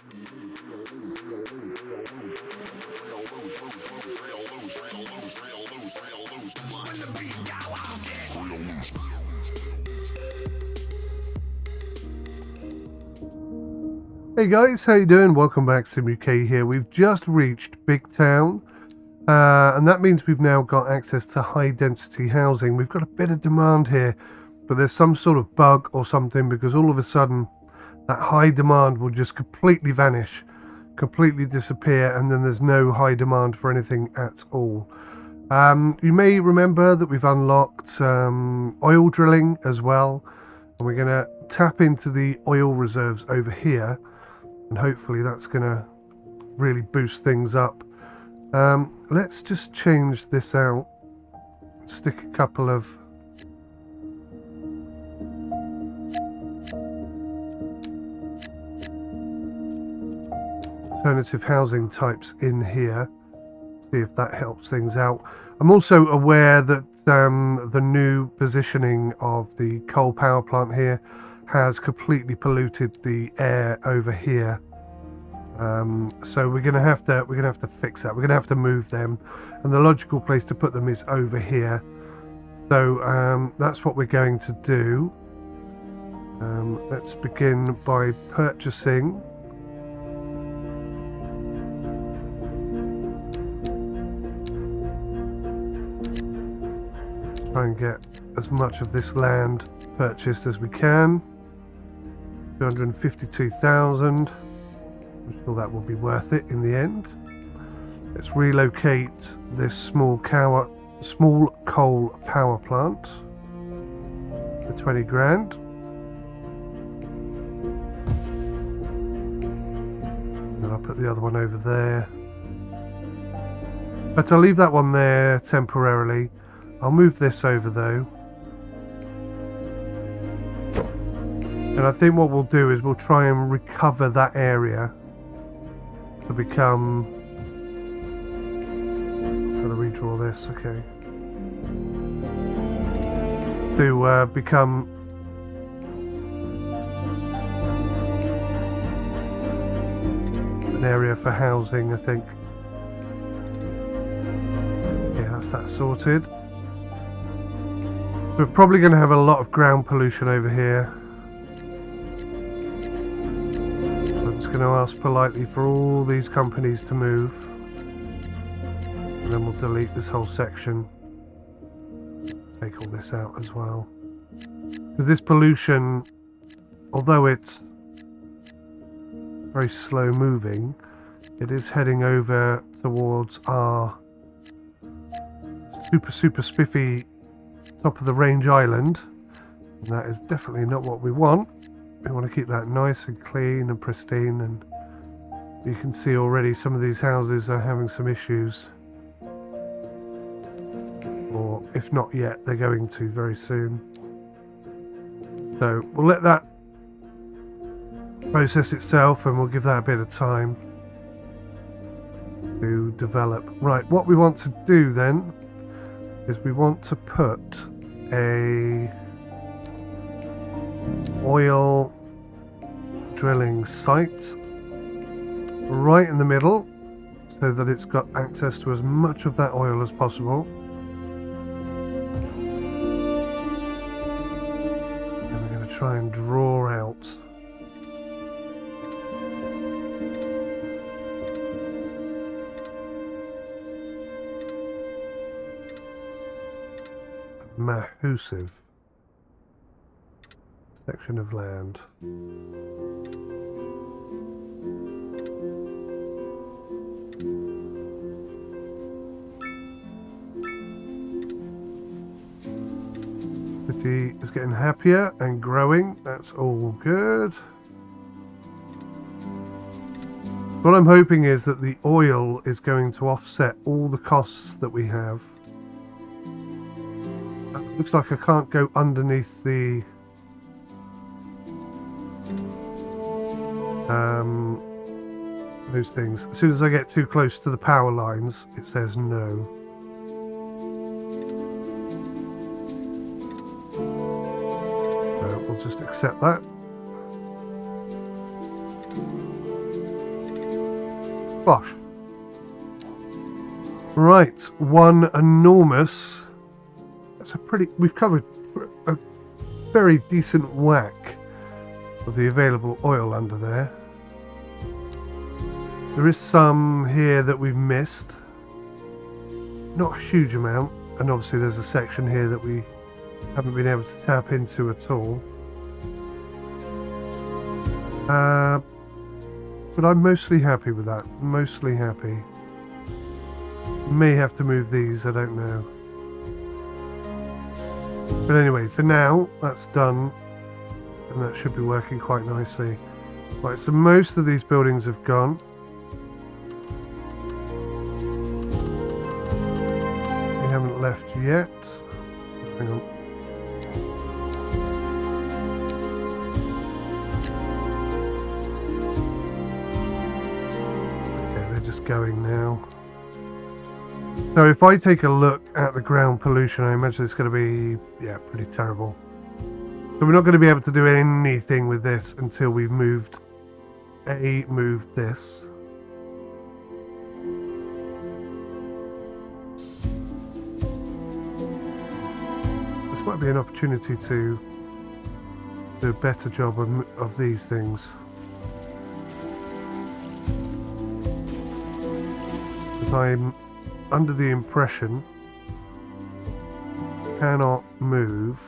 Hey guys, how you doing? Welcome back, 𝗤𝘂𝗃 here. We've just reached Big Town, and that means we've now got access to high density housing. We've got a bit of demand here, but there's some sort of bug or something, because all of a sudden that high demand will just completely vanish, completely disappear, and then there's no high demand for anything at all. You may remember that we've unlocked oil drilling as well, and we're going to tap into the oil reserves over here. And hopefully that's going to really boost things up. Let's just change this out. Stick a couple of alternative housing types in here. See if that helps things out. I'm also aware that the new positioning of the coal power plant here has completely polluted the air over here, so we're gonna have to fix that. We're gonna have to move them, and the logical place to put them is over here. So that's what we're going to do. Let's begin by purchasing try and get as much of this land purchased as we can. 252,000. I'm sure that will be worth it in the end. Let's relocate this small coal power plant for 20 grand. And then I'll put the other one over there. But I'll leave that one there temporarily. I'll move this over though. And I think what we'll do is we'll try and recover that area to become... I'm going to redraw this, okay. To become an area for housing, I think. Yeah, that's that sorted. We're probably going to have a lot of ground pollution over here. Going to ask politely for all these companies to move, and then we'll delete this whole section, take all this out as well, because this pollution, although it's very slow moving, it is heading over towards our super spiffy top of the range island, and that is definitely not what we want. We want to keep that nice and clean and pristine, and you can see already some of these houses are having some issues, or if not yet, they're going to very soon. So we'll let that process itself, and we'll give that a bit of time to develop. Right, what we want to do then is we want to put a oil drilling site right in the middle, so that it's got access to as much of that oil as possible. And we're going to try and draw out a massive section of land. City is getting happier and growing. That's all good. What I'm hoping is that the oil is going to offset all the costs that we have. It looks like I can't go underneath the those things. As soon as I get too close to the power lines, it says no. So we'll just accept that. Bosh. Right, one enormous. That's a pretty. We've covered a very decent whack of the available oil under there. There is some here that we've missed. Not a huge amount, and obviously there's a section here that we haven't been able to tap into at all. But I'm mostly happy with that. Mostly happy. May have to move these, I don't know. But anyway, for now, that's done. And that should be working quite nicely. Right, so most of these buildings have gone. We haven't left yet. Hang on. Okay, they're just going now. So if I take a look at the ground pollution, I imagine it's going to be, yeah, pretty terrible. So we're not going to be able to do anything with this until we've moved this. This might be an opportunity to do a better job of these things. Because I'm under the impression cannot move.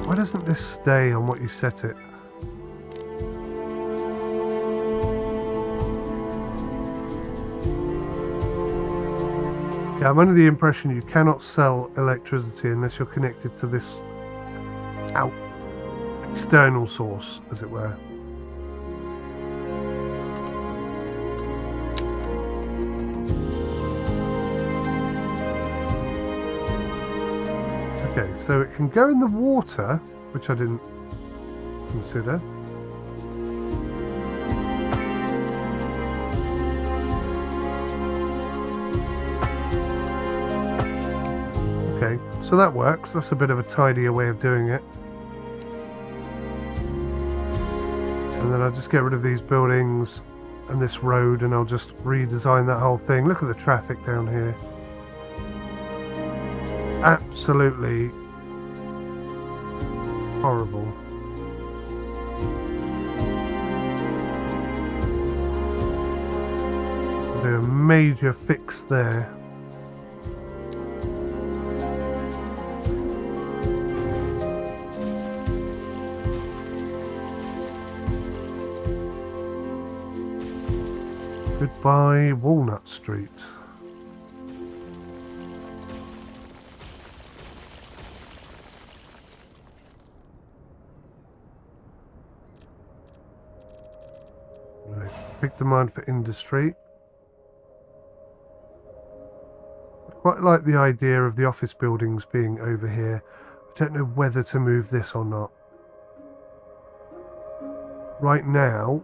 Why doesn't this stay on what you set it? Yeah, I'm under the impression you cannot sell electricity unless you're connected to this external source, as it were. Okay, so it can go in the water, which I didn't consider. Okay, so that works. That's a bit of a tidier way of doing it. And then I'll just get rid of these buildings and this road, and I'll just redesign that whole thing. Look at the traffic down here. Absolutely horrible. Do a major fix there. Goodbye, Walnut Street. Big demand for industry. I quite like the idea of the office buildings being over here. I don't know whether to move this or not. Right now,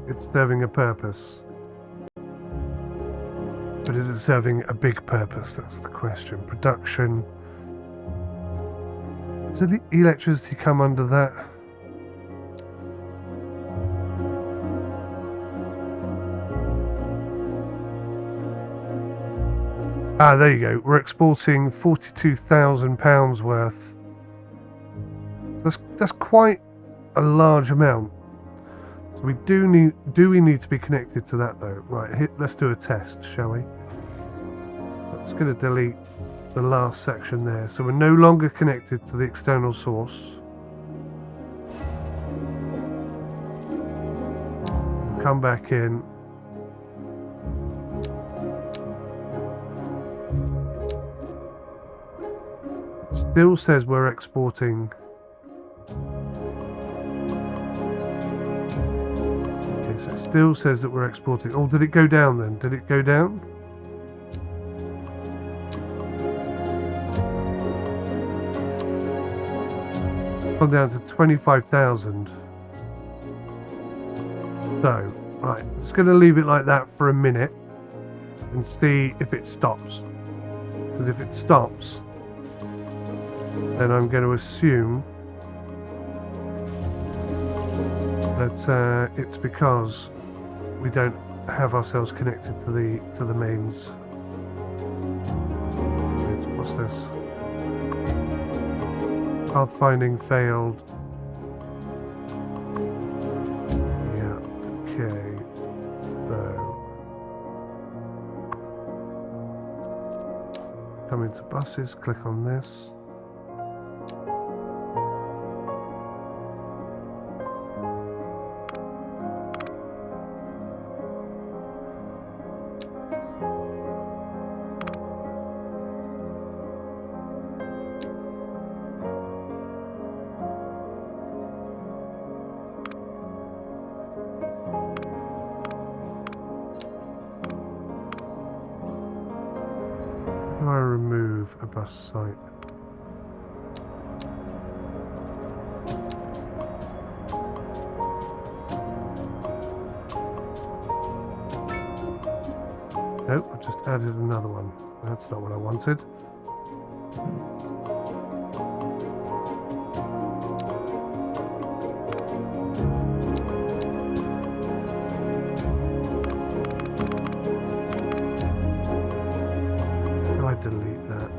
it's serving a purpose. But is it serving a big purpose? That's the question. Production. Does the electricity come under that? Ah, there you go. We're exporting £42,000 worth. That's quite a large amount. So we do we need to be connected to that though? Right, let's do a test, shall we? I'm just going to delete the last section there. So we're no longer connected to the external source. Come back in. Still says we're exporting. Okay, so it still says that we're exporting. Oh, did it go down then? Did it go down? Gone down to 25,000. So, right, I'm just going to leave it like that for a minute and see if it stops. Because if it stops, then I'm going to assume but it's because we don't have ourselves connected to the mains. What's this? Path finding failed. Yeah, okay. So come into buses, click on this. How do I remove a bus site? Nope, I just added another one. That's not what I wanted. How do I delete that?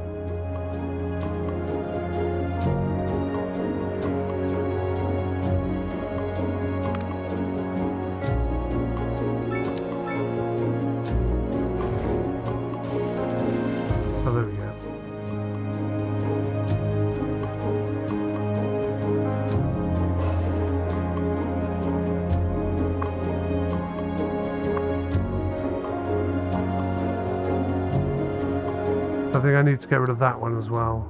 Oh, there we go. I think I need to get rid of that one as well.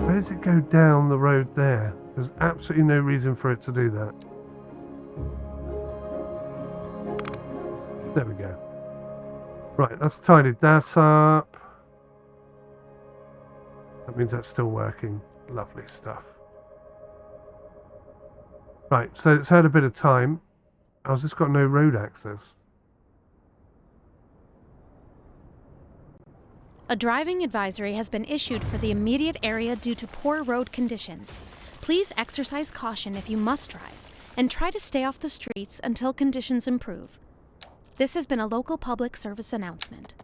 Where does it go down the road there? There's absolutely no reason for it to do that. There we go. Right, that's tidied that up. That means that's still working. Lovely stuff. Right, so it's had a bit of time. How's this got no road access? A driving advisory has been issued for the immediate area due to poor road conditions. Please exercise caution if you must drive, and try to stay off the streets until conditions improve. This has been a local public service announcement.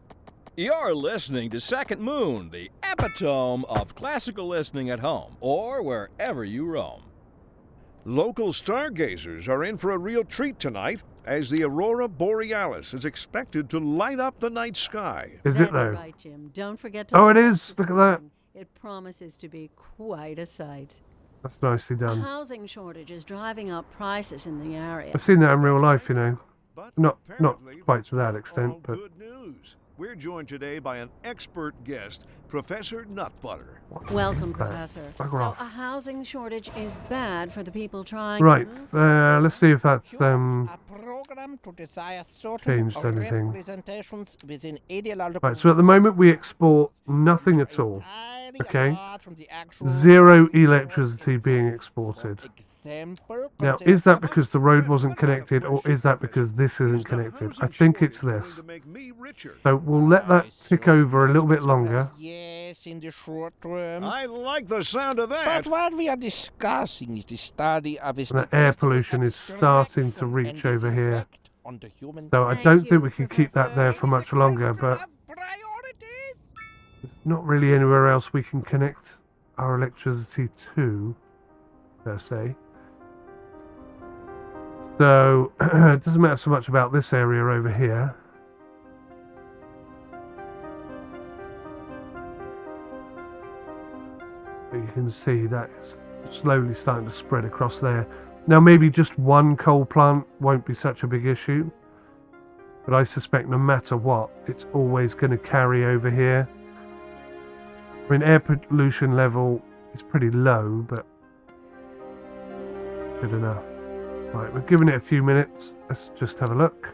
You're listening to Second Moon, the epitome of classical listening at home or wherever you roam. Local stargazers are in for a real treat tonight, as the aurora borealis is expected to light up the night sky. Is it though? That's right, Jim. Don't forget to Oh, it look is. out for Look at that. sun. It promises to be quite a sight. That's nicely A done. housing shortage is driving up prices in the area. I've seen that in real life, you know. But Not apparently quite to that that's extent, all but good news. We're joined today by an expert guest, Professor Nutbutter. what Welcome, is that? Professor. Bugger So off. a housing shortage is bad for the people trying Right, to move? let's see if that's A program to desire certain changed anything. representations within ideological Right, so at the moment we export nothing at all. entirely Okay. apart from the actual Zero electricity being exported. example, Now, consider is that public because the road wasn't connected, or is that because this isn't connected? I think it's this. So we'll let that tick over a little bit longer. Yes, in the short term. I like the sound of that. But what we are discussing is the study of And the air pollution is starting to reach over here. on the human So I Thank don't you, think we can keep that there for much longer, but priorities. not really anywhere else we can connect our electricity to, per se. So it doesn't matter so much about this area over here. But you can see that it's slowly starting to spread across there. Now maybe just one coal plant won't be such a big issue, but I suspect no matter what, it's always going to carry over here. I mean, air pollution level is pretty low, but good enough. Right, we've given it a few minutes. Let's just have a look.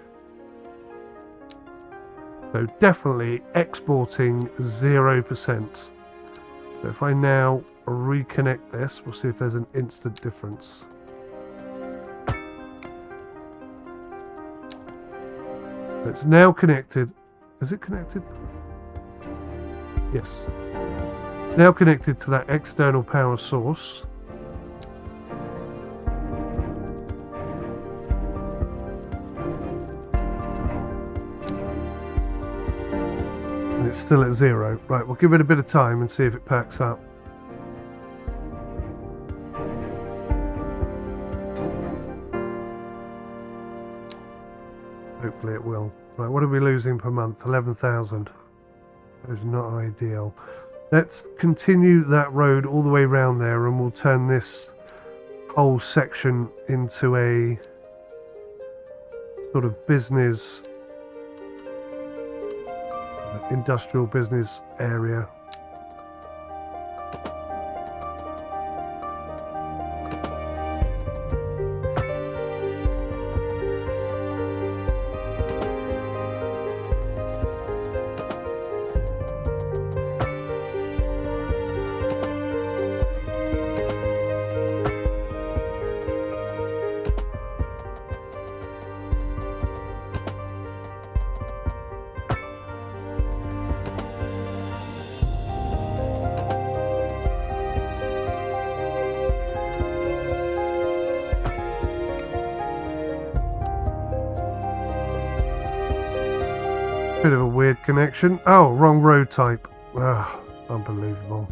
So definitely exporting 0%. So if I now reconnect this, we'll see if there's an instant difference. It's now connected. Is it connected? Yes. Now connected to that external power source. And it's still at 0. Right, we'll give it a bit of time and see if it perks up. Hopefully it will. Right, what are we losing per month? 11,000. That is not ideal. Let's continue that road all the way around there, and we'll turn this whole section into a sort of business, industrial business area. Bit of a weird connection. Oh, wrong road type. Ah, unbelievable.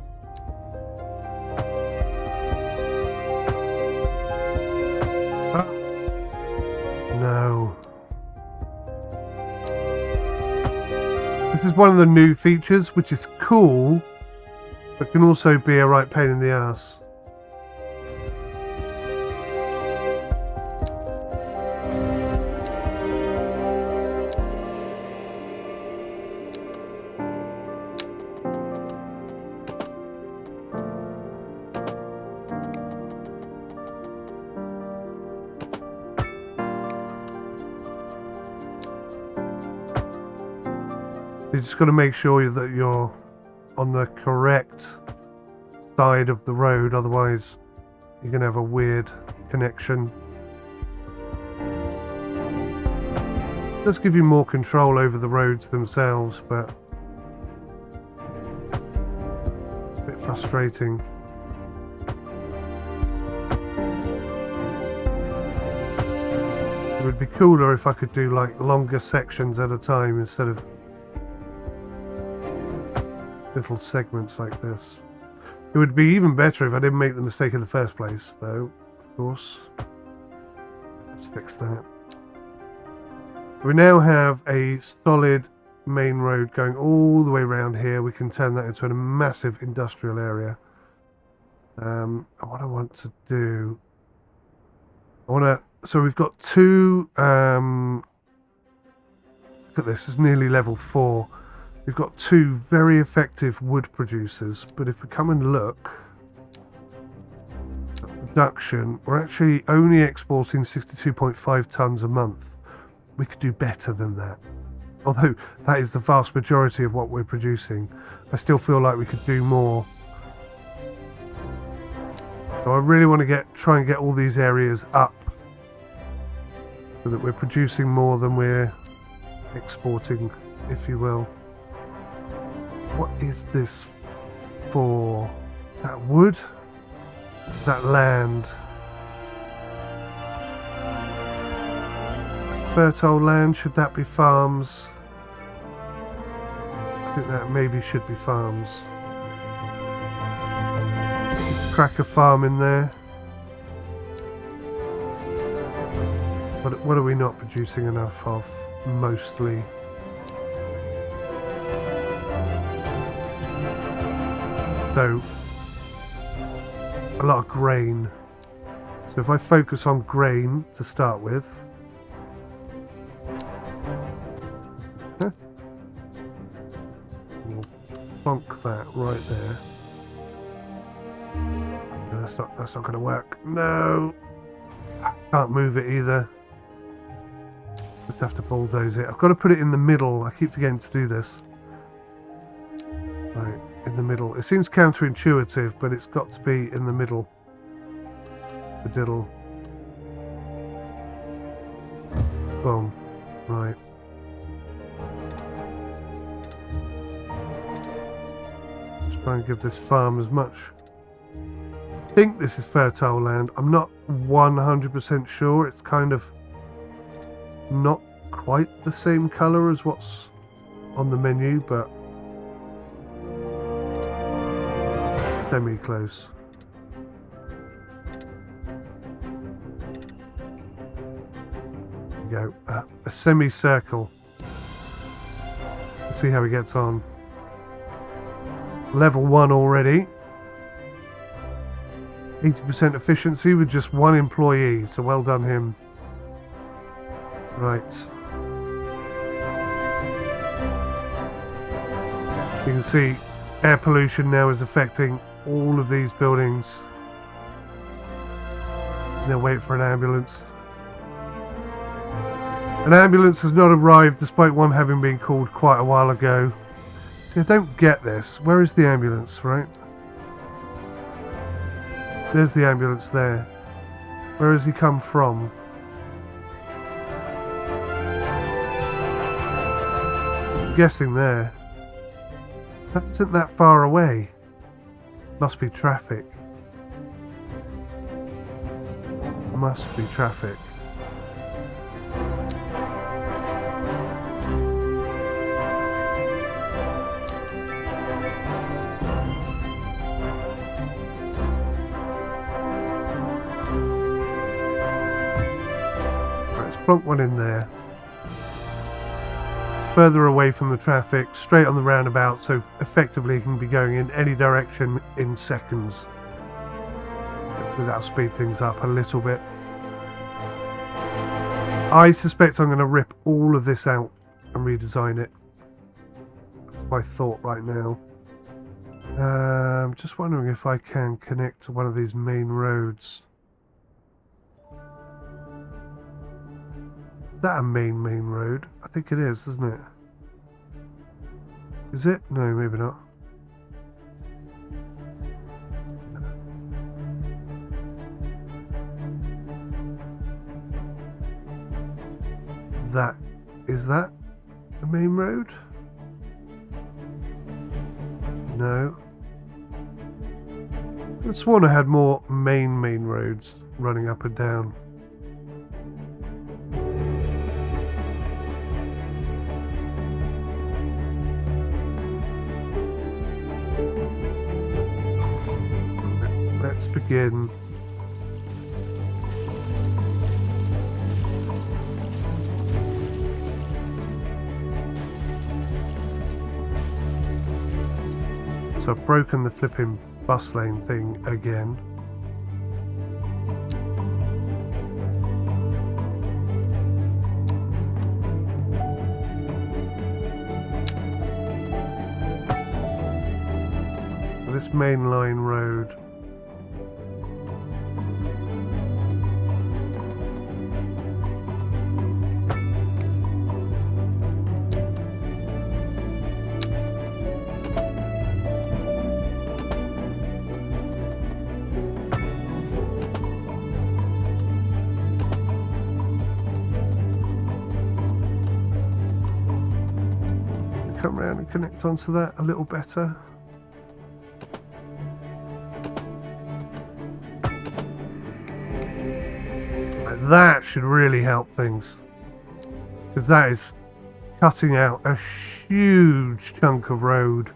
Ah. No. This is one of the new features, which is cool, but can also be a right pain in the ass. You just got to make sure that you're on the correct side of the road, otherwise you're going to have a weird connection. It does give you more control over the roads themselves, but a bit frustrating. It would be cooler if I could do like longer sections at a time instead of little segments like this. It would be even better if I didn't make the mistake in the first place, though, of course. Let's fix that. We now have a solid main road going all the way around here. We can turn that into a massive industrial area. What I want to do, so we've got two, look at this, it's nearly level 4. We've got 2 very effective wood producers, but if we come and look at production, we're actually only exporting 62.5 tons a month. We could do better than that. Although that is the vast majority of what we're producing, I still feel like we could do more. So I really want to try and get all these areas up so that we're producing more than we're exporting, if you will. What is this for? Is that wood? Is that land? Fertile land, should that be farms? I think that maybe should be farms. Crack a farm in there. What are we not producing enough of, mostly? So, a lot of grain. So if I focus on grain to start with, we'll plonk that right there. No, that's not going to work. No, can't move it either. Just have to bulldoze it. I've got to put it in the middle. I keep forgetting to do this. Right. In the middle. It seems counterintuitive, but it's got to be in the middle. The diddle. Boom. Right. Try and give this farm as much. I think this is fertile land. I'm not 100% sure. It's kind of not quite the same colour as what's on the menu, but semi-close. There we go. A semicircle. Let's see how he gets on. Level 1 already. 80% efficiency with just 1 employee, so well done him. Right. You can see air pollution now is affecting all of these buildings. They'll wait for an ambulance. An ambulance has not arrived despite one having been called quite a while ago. See, I don't get this. Where is the ambulance, right? There's the ambulance there. Where has he come from? I'm guessing there. That isn't that far away. Must be traffic. Must be traffic. Right, let's plonk one in there. It's further away from the traffic, straight on the roundabout, so effectively it can be going in any direction in seconds. That'll speed things up a little bit. I suspect I'm going to rip all of this out and redesign it. That's my thought right now. Just wondering if I can connect to one of these main roads. Is that a main road? I think it is, isn't it? Is it? No, maybe not. Is that the main road? No. I could have sworn I had more main roads running up and down. Let's begin. So I've broken the flipping bus lane thing again. This main line road. Come around and connect onto that a little better. That should really help things, because that is cutting out a huge chunk of road.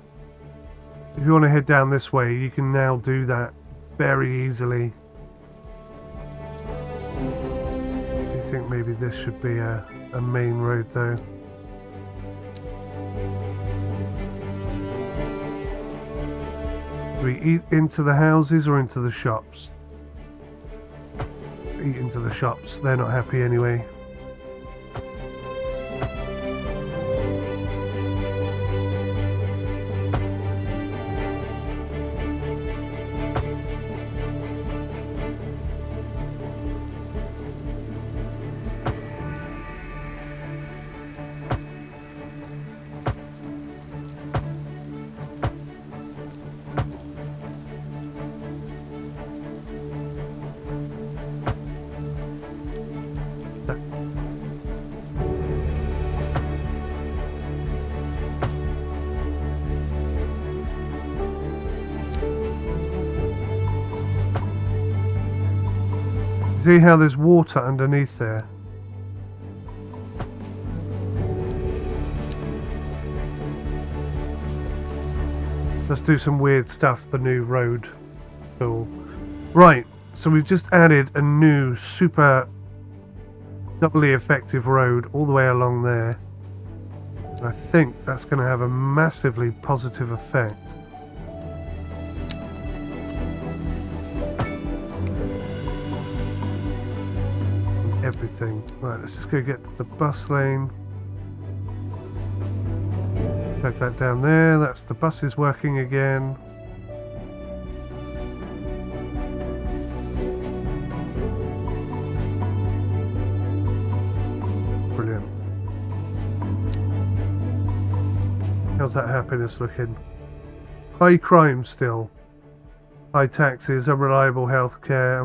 If you want to head down this way, you can now do that very easily. I think maybe this should be a main road though. Do we eat into the houses or into the shops? Eat into the shops, they're not happy anyway. That See how there's water underneath there? Let's do some weird stuff, the new road tool. Right, so we've just added a new super doubly effective road all the way along there. And I think that's going to have a massively positive effect. Everything. Right, let's just go get to the bus lane. Take that down there. That's the buses working again. Brilliant. How's that happiness looking? High crime still. High taxes, unreliable healthcare,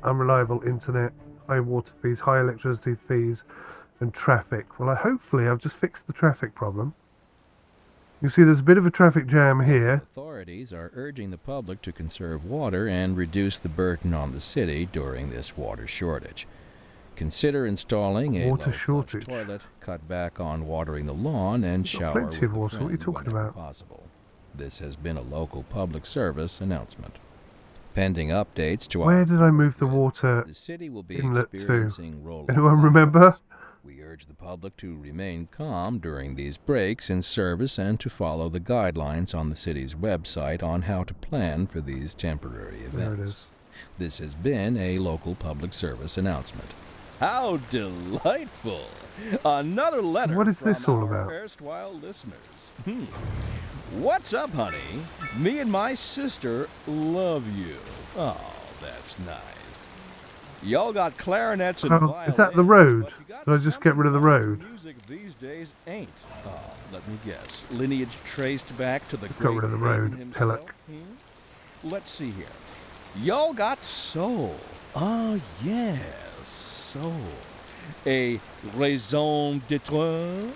unreliable internet, high water fees, high electricity fees, and traffic. Well, hopefully I've just fixed the traffic problem. You see there's a bit of a traffic jam here. Authorities are urging the public to conserve water and reduce the burden on the city during this water shortage. Consider installing a Water low-flush shortage. toilet, cut back on watering the lawn, and shower plenty of with water. a What are you friend talking whenever about? possible. This has been a local public service announcement. Pending updates to Where our did I move the grid, water the city will be inlet to? experiencing rolling Anyone remember? blackouts. We urge the public to remain calm during these breaks in service and to follow the guidelines on the city's website on how to plan for these temporary events. There it is. This has been a local public service announcement. How delightful! Another letter What is this from all our about? erstwhile listeners. What's up, honey? Me and my sister love you. Oh, that's nice. Y'all got clarinets and violins. Is that the road? Did I just get rid of the road? Music these days ain't. Oh, let me guess. Lineage traced back to the Got rid of the road, Pillock. Let's see here. Y'all got soul. Oh, yes, soul. A raison d'être?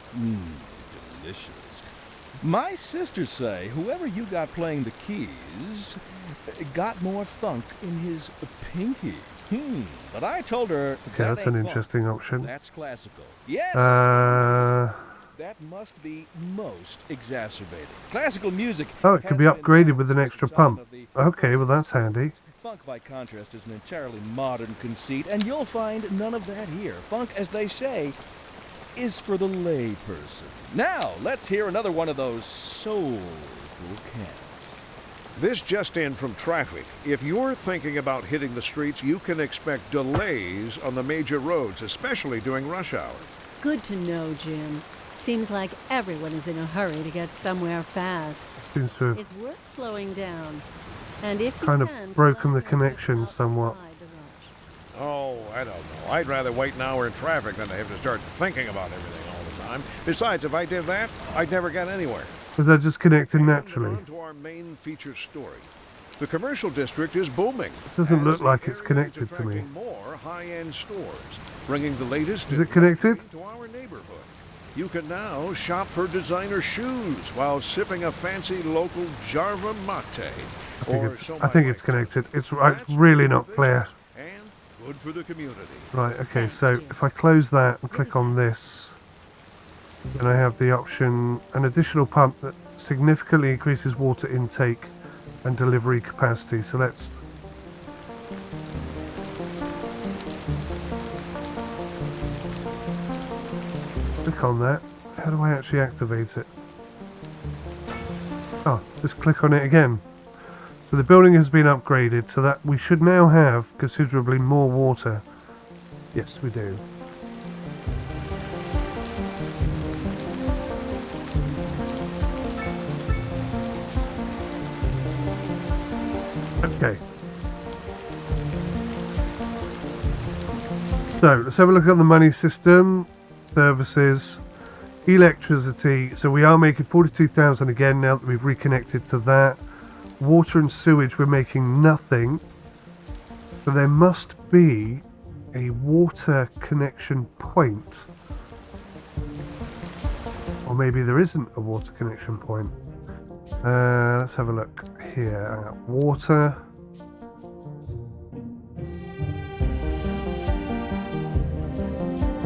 Delicious. My sisters say whoever you got playing the keys got more funk in his pinky. But I told her Okay, that's an interesting option. That's classical. Yes. That must be most exacerbated. Classical music. Oh, it could be has been upgraded with an since extra the dawn pump. of the Okay, well that's handy. Funk, by contrast, is an entirely modern conceit, and you'll find none of that here. Funk, as they say, is for the lay person. Now, let's hear another one of those soulful cats. This just in from traffic. If you're thinking about hitting the streets, you can expect delays on the major roads, especially during rush hour. Good to know, Jim. Seems like everyone is in a hurry to get somewhere fast. Seems to have It's worth slowing down. And if you kind of can, broken the collaborate connection outside somewhat. the rush. Oh, I don't know. I'd rather wait an hour in traffic than to have to start thinking about everything all the time. Besides, if I did that, I'd never get anywhere. Was that just connected And naturally? on to our main feature story. The commercial district is booming. Doesn't as look the like it's area is connected to me. attracting more high-end stores, bringing the latest Is it connected? to our neighborhood. You can now shop for designer shoes while sipping a fancy local Jarva mate. I think it's connected. It's really not clear. And good for the community. Right, okay, so if I close that and click on this, then I have the option, an additional pump that significantly increases water intake and delivery capacity. So let's click on that. How do I actually activate it? Oh, just click on it again. So the building has been upgraded so that we should now have considerably more water. Yes, we do. Okay. So let's have a look at the money system, services, electricity. So we are making 42,000 again now that we've reconnected to that. Water and sewage, we're making nothing. So there must be a water connection point. Or maybe there isn't a water connection point. Let's have a look here. Water.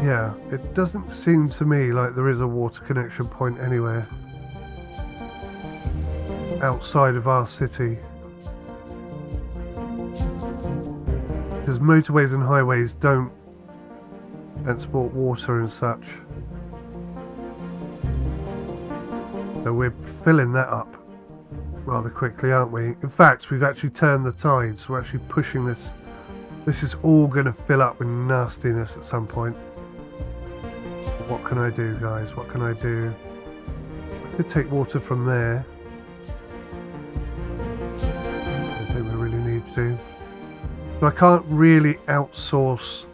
Yeah, it doesn't seem to me like there is a water connection point anywhere outside of our city. Because motorways and highways don't transport water and such. So we're filling that up rather quickly, aren't we? In fact, we've actually turned the tides. We're actually pushing this. This is all going to fill up with nastiness at some point. What can I do, guys? What can I do? I could take water from there. I don't think we really need to. So I can't really outsource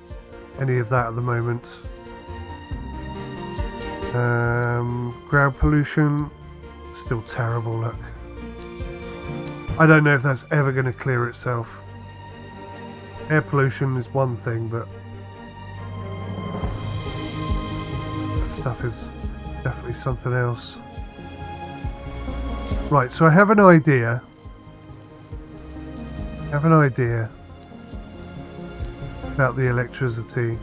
any of that at the moment. Ground pollution, still terrible, look. I don't know if that's ever going to clear itself. Air pollution is one thing, but that stuff is definitely something else. Right, so I have an idea. About the electricity.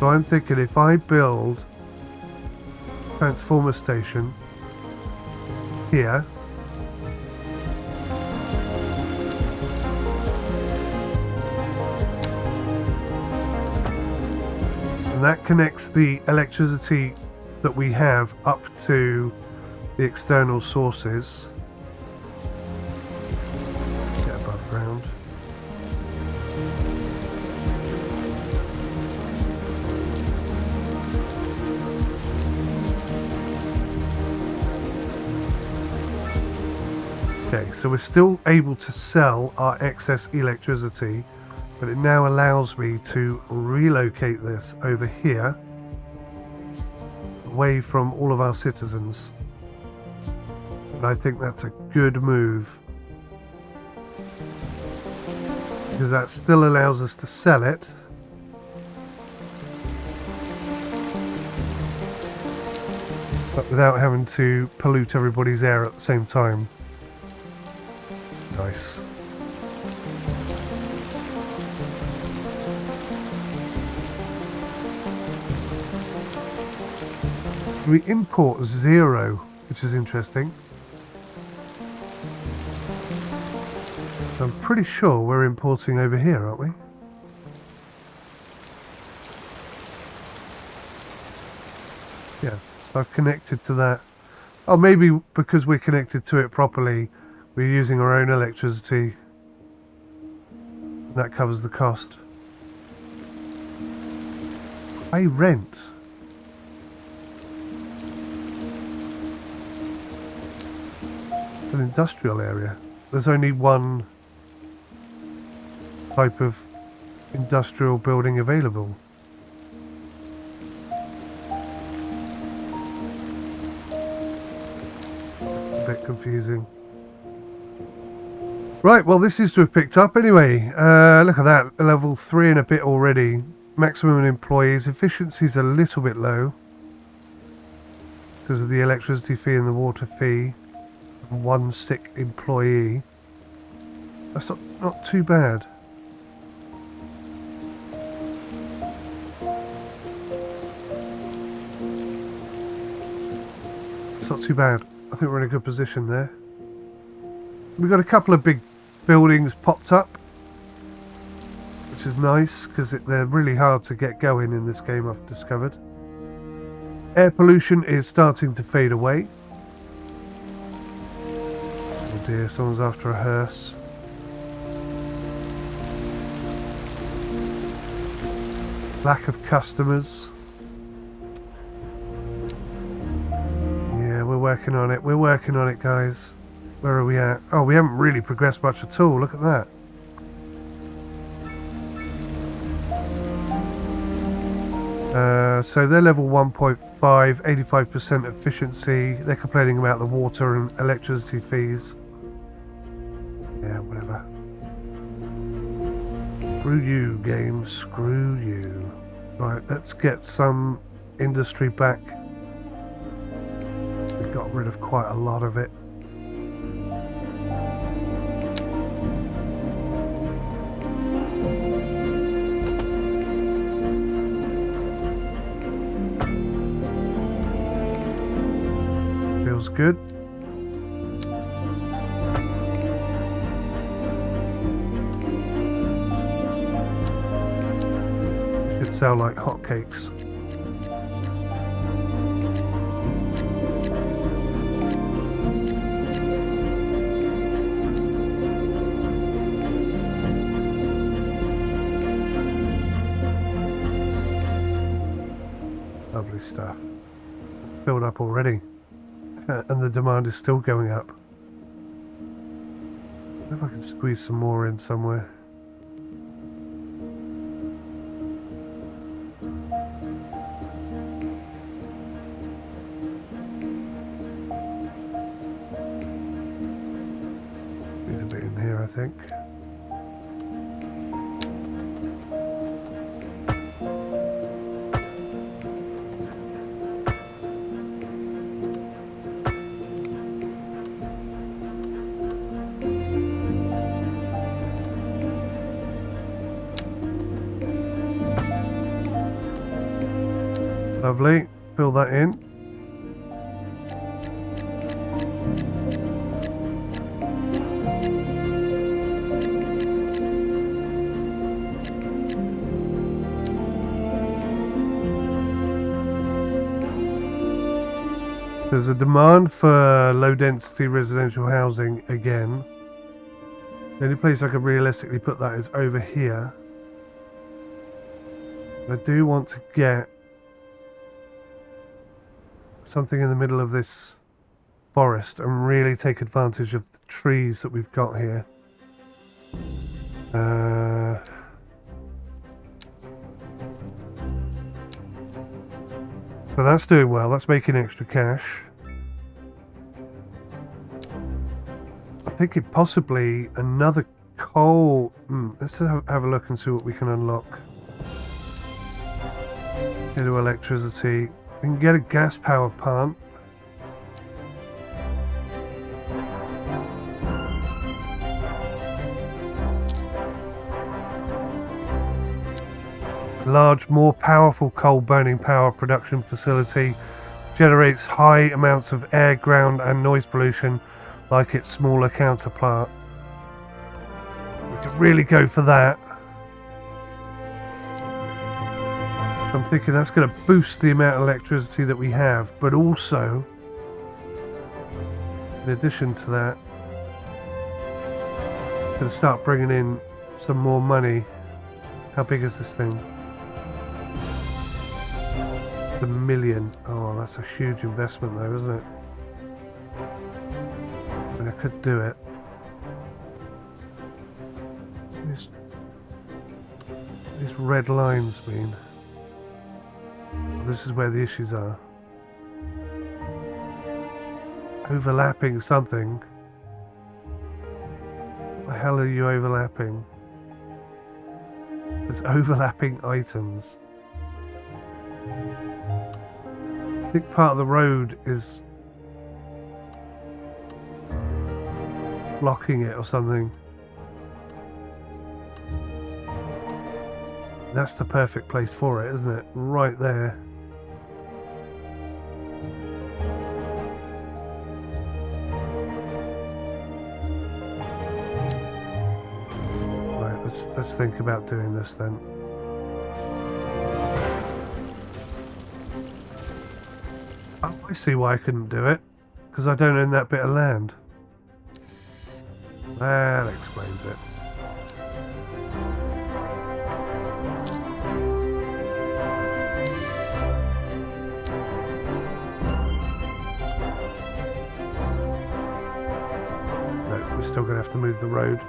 So I'm thinking if I build a transformer station here, and that connects the electricity that we have up to the external sources. Get above ground. Okay, so we're still able to sell our excess electricity, but it now allows me to relocate this over here, away from all of our citizens. And I think that's a good move, because that still allows us to sell it. But without having to pollute everybody's air at the same time. Nice. We import 0, which is interesting. I'm pretty sure we're importing over here, aren't we? Yeah, so I've connected to that. Oh, maybe because we're connected to it properly, we're using our own electricity. That covers the cost. Pay rent. It's an industrial area. There's only one type of industrial building available. A bit confusing. Right, well this is to have picked up anyway. Look at that, level 3 and a bit already. Maximum employees. Efficiency's a little bit low because of the electricity fee and the water fee. One sick employee. That's not too bad. It's not too bad. I think we're in a good position there. We've got a couple of big buildings popped up, which is nice because they're really hard to get going in this game, I've discovered. Air pollution is starting to fade away. Oh dear, someone's after a hearse. Lack of customers. Yeah, we're working on it. We're working on it, guys. Where are we at? Oh, we haven't really progressed much at all. Look at that. So they're level 1.5, 85% efficiency. They're complaining about the water and electricity fees. Yeah, whatever. Screw you, game. Screw you. Right, let's get some industry back. We got rid of quite a lot of it. Feels good. Should sell like hotcakes. Lovely stuff. Filled up already. And the demand is still going up. I wonder if I can squeeze some more in somewhere. Squeeze a bit in here, I think. Lovely. Fill that in. There's a demand for low density residential housing again. The only place I could realistically put that is over here. I do want to get something in the middle of this forest and really take advantage of the trees that we've got here. So that's doing well, that's making extra cash. I think it possibly another coal. Let's have a look and see what we can unlock. Into electricity. We can get a gas power plant. Large, more powerful coal burning power production facility generates high amounts of air, ground and noise pollution like its smaller counterpart. We could really go for that. I'm thinking that's going to boost the amount of electricity that we have, but also, in addition to that, going to start bringing in some more money. How big is this thing? It's $1 million. Oh, that's a huge investment though, isn't it? I mean, I could do it. These red lines mean this is where the issues are. Overlapping something. What the hell are you overlapping? It's overlapping items. I think part of the road is blocking it or something. That's the perfect place for it, isn't it? Right there. Let's think about doing this then. Oh, I see why I couldn't do it. Because I don't own that bit of land. That explains it. No, we're still going to have to move the road.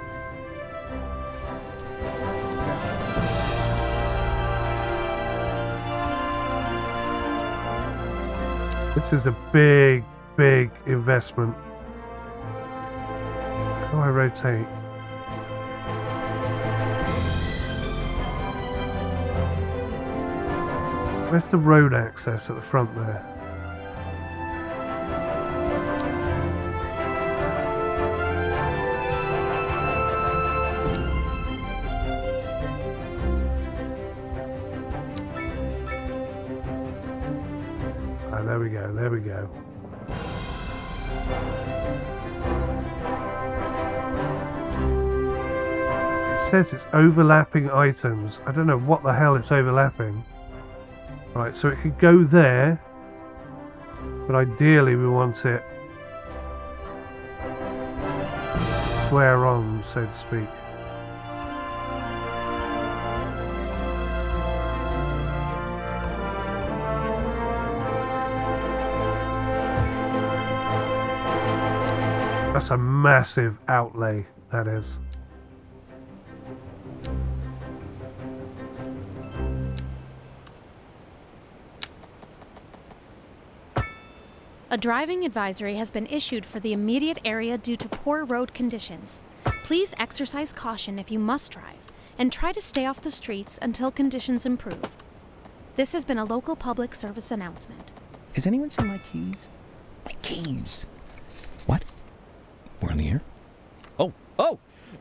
This is a big, big investment. How do I rotate? Where's the road access at the front there? There we go, there we go. It says it's overlapping items. I don't know what the hell it's overlapping. Right, so it could go there, but ideally we want it square on, so to speak. That's a massive outlay, that is. A driving advisory has been issued for the immediate area due to poor road conditions. Please exercise caution if you must drive, and try to stay off the streets until conditions improve. This has been a local public service announcement. Has anyone seen my keys? My keys. What? We're in the air? Oh.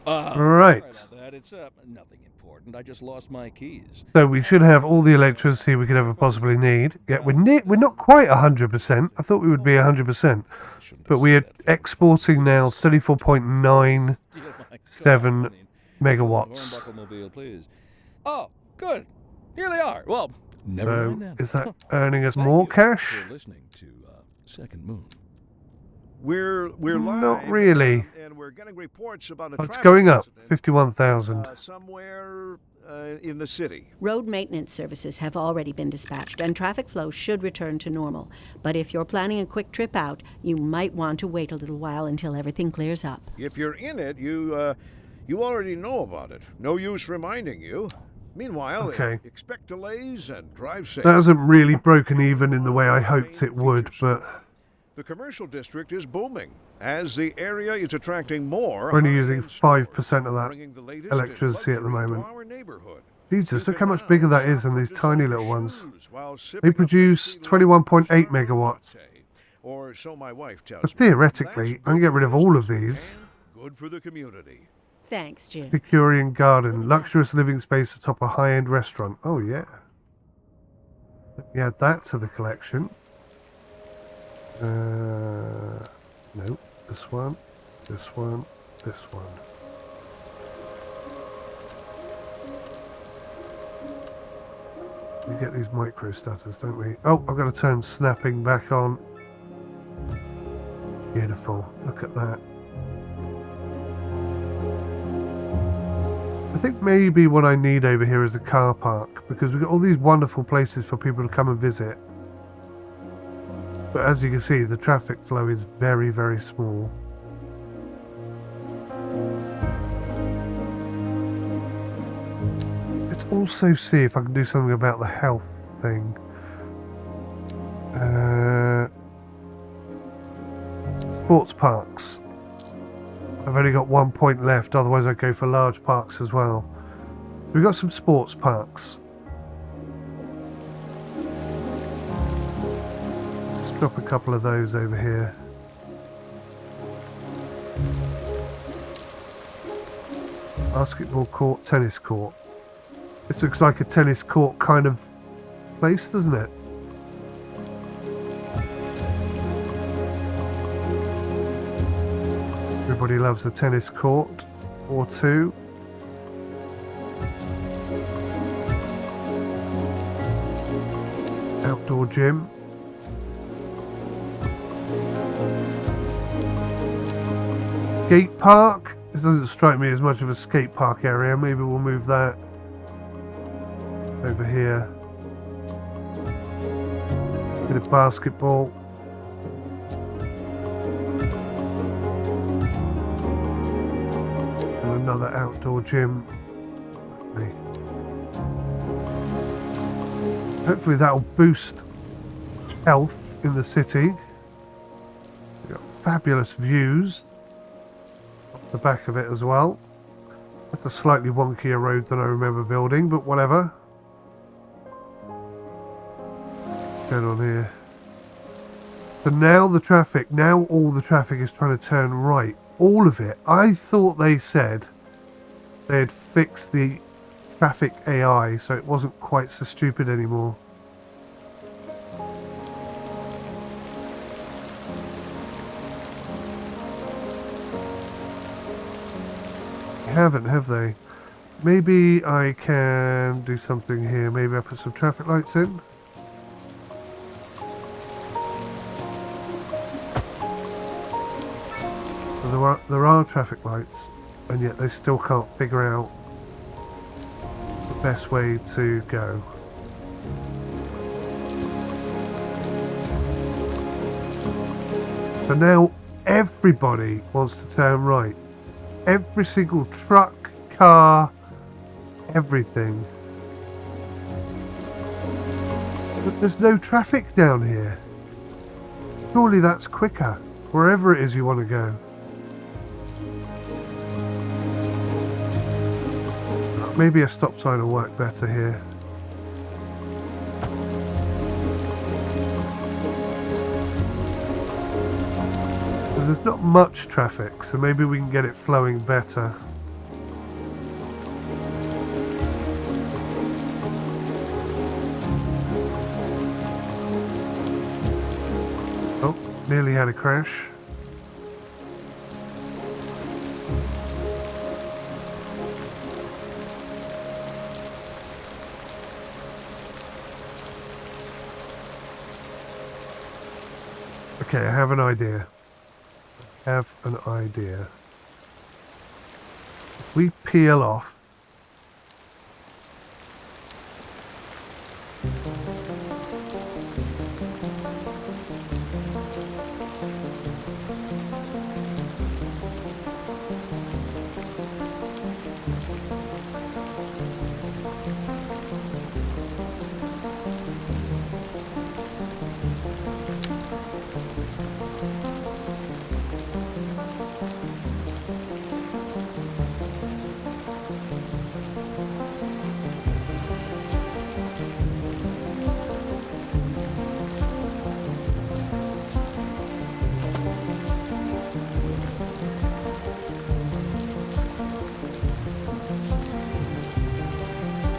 Right. Sorry about that. It's nothing important. I just lost my keys. So we should have all the electricity we could ever possibly need. Yeah, we're not quite 100%. I thought we would be 100%. But we are exporting now 34.97 megawatts. 𝗦𝘂𝗂𝗏𝗶𝗶𝗄𝗏, please. Oh, good. Here they are. Well, never mind So that. is that earning us Thank more you cash? for listening to Second Moon. We're live. Not really. And we're getting reports about a Oh, it's traffic going up. incident, 51,000. somewhere in the city. Road maintenance services have already been dispatched, and traffic flow should return to normal. But if you're planning a quick trip out, you might want to wait a little while until everything clears up. If you're in it, you already know about it. No use reminding you. Meanwhile, Okay. expect delays and drive safe. That hasn't really broken even in the way I hoped it would, but The commercial district is booming as the area is attracting more. we're only using high-end 5% of that bringing the latest electricity at the luxury to moment. our neighborhood. Jesus, You look how can much now bigger that is shop than these for tiny designer little ones. shoes while sipping They a produce fancy 21.8 latte. megawatts. Or so my wife tells But me. theoretically, That's I can get rid of all of good these. and good for the community. Thanks, Jim. 𝗤𝗂𝗏𝗄𝗏 garden, luxurious living space atop a high-end restaurant. Oh yeah. Let me add that to the collection. No, this one, this one, this one. We get these micro stutters, don't we? Oh, I've got to turn snapping back on. Beautiful. Look at that. I think maybe what I need over here is a car park, because we've got all these wonderful places for people to come and visit. But as you can see, the traffic flow is very, very small. Let's also see if I can do something about the health thing. Sports parks. I've only got 1 point left, otherwise I'd go for large parks as well. We've got some sports parks. Let's drop a couple of those over here. Basketball court, tennis court. This looks like a tennis court kind of place, doesn't it? Everybody loves a tennis court or two. Outdoor gym. Skate park. This doesn't strike me as much of a skate park area. Maybe we'll move that over here. Bit of basketball. And another outdoor gym. Hopefully that'll boost health in the city. We've got fabulous views off the back of it as well. That's a slightly wonkier road than I remember building, but whatever. What's going on here? So now the traffic, now all the traffic is trying to turn right. All of it. I thought they said they had fixed the traffic AI, so it wasn't quite so stupid anymore. haven't, have they? Maybe I can do something here. Maybe I put some traffic lights in. So there are traffic lights, and yet they still can't figure out the best way to go. So now everybody wants to turn right. Every single truck, car, everything. But there's no traffic down here. Surely that's quicker, wherever it is you want to go. Maybe a stop sign will work better here. There's not much traffic, so maybe we can get it flowing better. Oh, nearly had a crash. Okay, I have an idea. We peel off.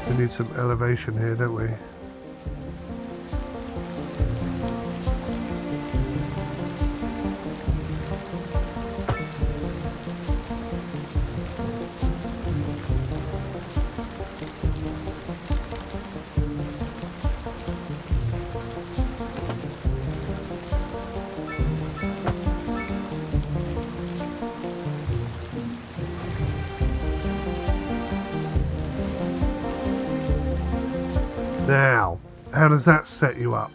We need some elevation here, don't we? Now, how does that set you up?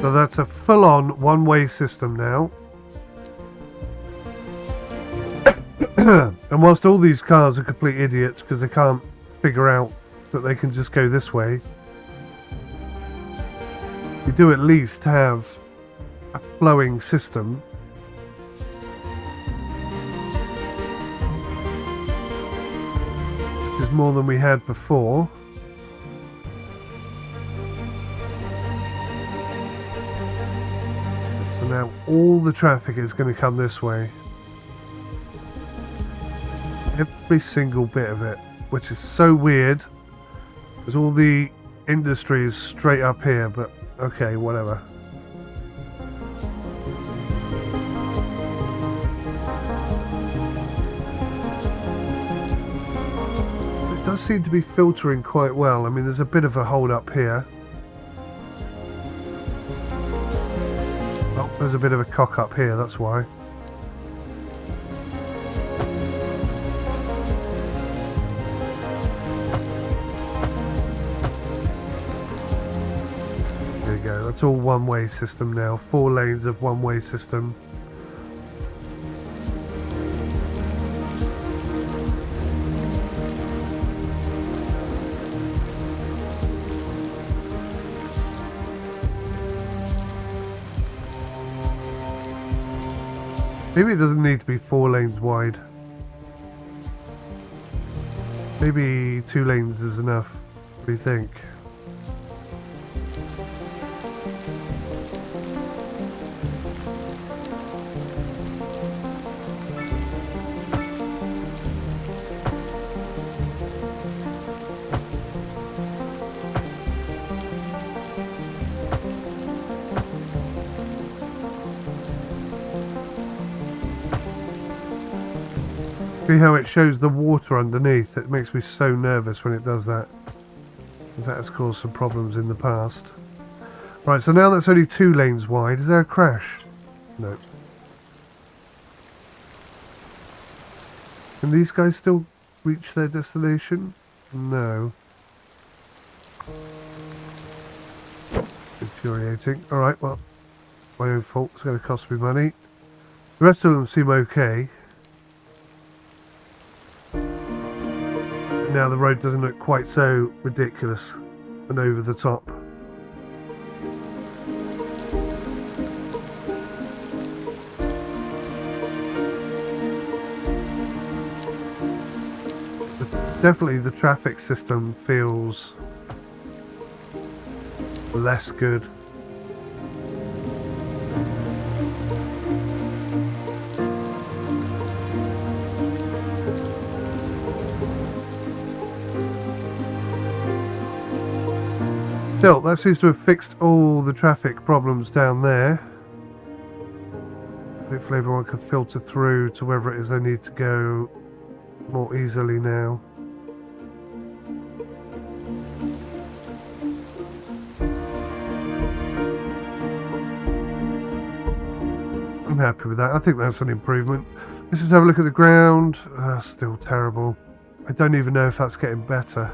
So that's a full-on one-way system now. And whilst all these cars are complete idiots because they can't figure out that they can just go this way, we do at least have a flowing system. Which is more than we had before. So now all the traffic is going to come this way. Every single bit of it, which is so weird because all the industry is straight up here, but okay, whatever. It does seem to be filtering quite well. I mean, there's a bit of a hold up here. Oh, there's a bit of a cock up here, that's why. It's all one-way system now. 4 lanes of one-way system. Maybe it doesn't need to be 4 lanes wide. Maybe 2 lanes is enough. What do you think? See how it shows the water underneath? It makes me so nervous when it does that. Because that has caused some problems in the past. Right, so now that's only 2 lanes wide. Is there a crash? No. Can these guys still reach their destination? No. Infuriating. Alright, well, my own fault. It's going to cost me money. The rest of them seem okay. Now the road doesn't look quite so ridiculous and over the top. Definitely the traffic system feels less good. Still, that seems to have fixed all the traffic problems down there. Hopefully everyone can filter through to wherever it is they need to go more easily now. I'm happy with that. I think that's an improvement. Let's just have a look at the ground. Still terrible. I don't even know if that's getting better.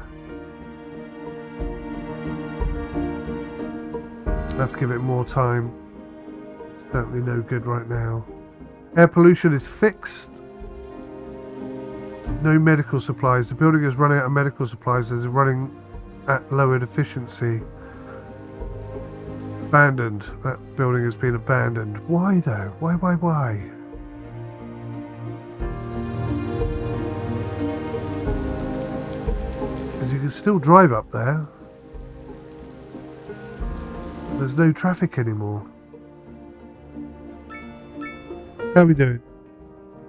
I'll have to give it more time. It's certainly no good right now. Air pollution is fixed. No medical supplies. The building is running out of medical supplies. It's running at lowered efficiency. Abandoned. That building has been abandoned. Why though? Why? Because you can still drive up there. There's no traffic anymore. How are we doing?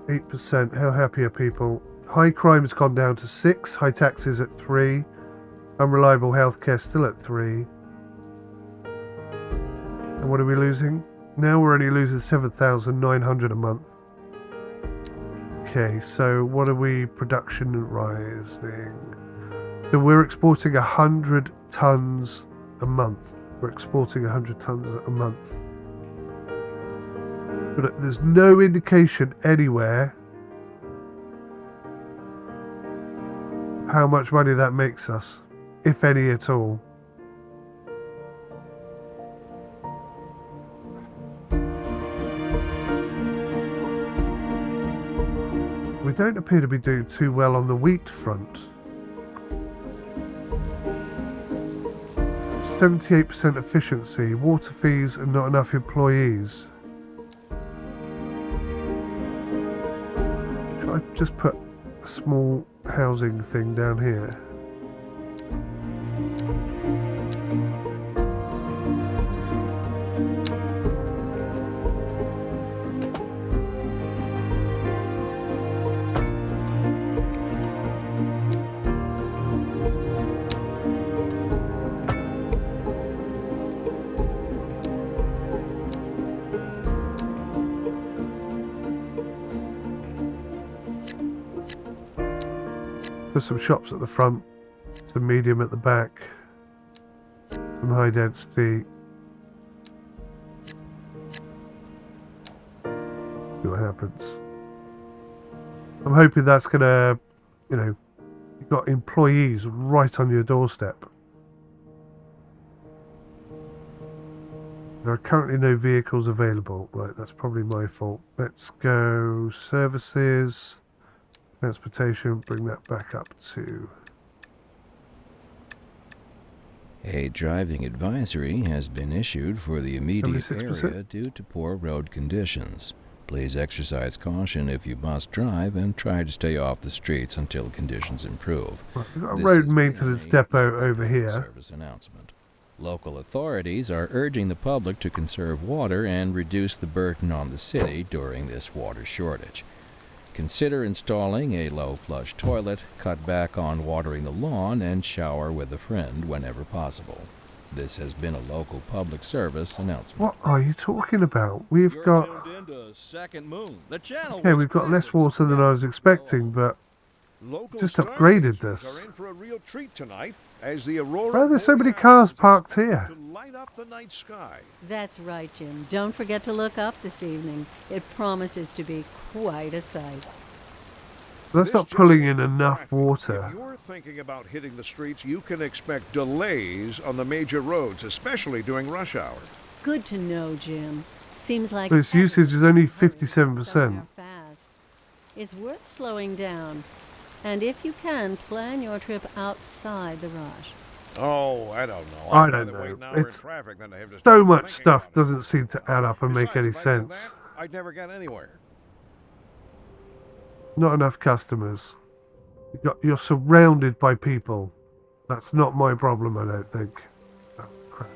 8%. How happy are people? High crime's gone down to 6. High taxes at 3. Unreliable healthcare still at 3. And what are we losing? Now we're only losing 7,900 a month. Okay, so what are we? Production rising. So we're exporting 100 tons a month. We're exporting 100 tons a month. But there's no indication anywhere how much money that makes us, if any at all. We don't appear to be doing too well on the wheat front. 78% efficiency, water fees and not enough employees. Should I just put a small housing thing down here? Put some shops at the front, some medium at the back, some high density. See what happens. I'm hoping that's gonna, you've got employees right on your doorstep. There are currently no vehicles available. Right, that's probably my fault. Let's go services. Transportation, bring that back up to... A driving advisory has been issued for the immediate 76%. area due to poor road conditions. Please exercise caution if you must drive and try to stay off the streets until conditions improve. Right, we've got a This road is maintenance a depot over here. Service announcement. Local authorities are urging the public to conserve water and reduce the burden on the city during this water shortage. Consider installing a low-flush toilet, cut back on watering the lawn, and shower with a friend whenever possible. This has been a local public service announcement. What are you talking about? We've You're got... tuned into Second Moon, the channel. Okay, we've got less water than I was expecting, but Local just upgraded stargazers this. are in for a real treat tonight as the aurora Why are there so many borealis cars is parked expected here? to light up the night sky. That's right, Jim. Don't forget to look up this evening. It promises to be quite a sight. That's This not just pulling in in enough traffic. water. If you're thinking about hitting the streets, you can expect delays on the major roads, especially during rush hour. Good to know, Jim. Seems like But its usage is only everyone's hurrying 57%. somewhere fast. It's worth slowing down. And if you can, plan your trip outside the rush. Oh, I don't know. I I'd don't rather wait know. an hour in It's traffic than to have to So start much thinking stuff about it. doesn't seem to add up and make Besides, any if I did sense. that, I'd never get anywhere. Not enough customers. You're surrounded by people. That's not my problem, I don't think. Oh, crap.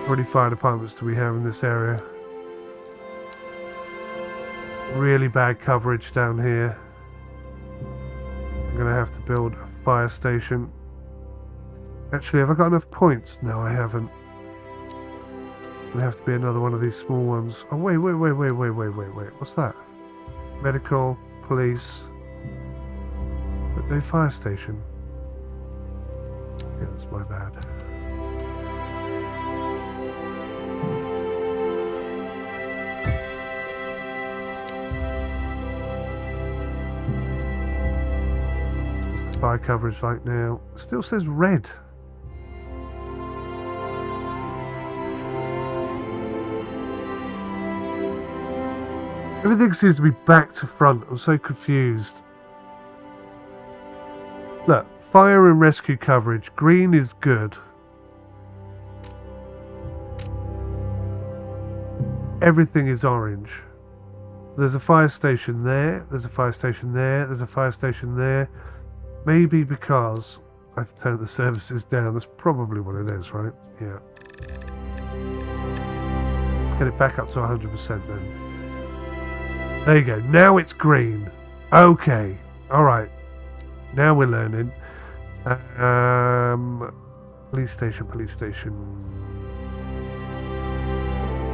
How many fire departments do we have in this area? Really bad coverage down here. I'm going to have to build a fire station. Actually, have I got enough points? No, I haven't. It'll have to be another one of these small ones. Oh, wait. What's that? Medical, police... But no fire station. Yeah, that's my bad. What's the fire coverage like now? Still says red. Everything seems to be back to front. I'm so confused. Look, fire and rescue coverage. Green is good. Everything is orange. There's a fire station there. There's a fire station there. There's a fire station there. Maybe because I've turned the services down. That's probably what it is, right? Yeah. Let's get it back up to 100% then. There you go. Now it's green. Okay. All right. Now we're learning. Police station.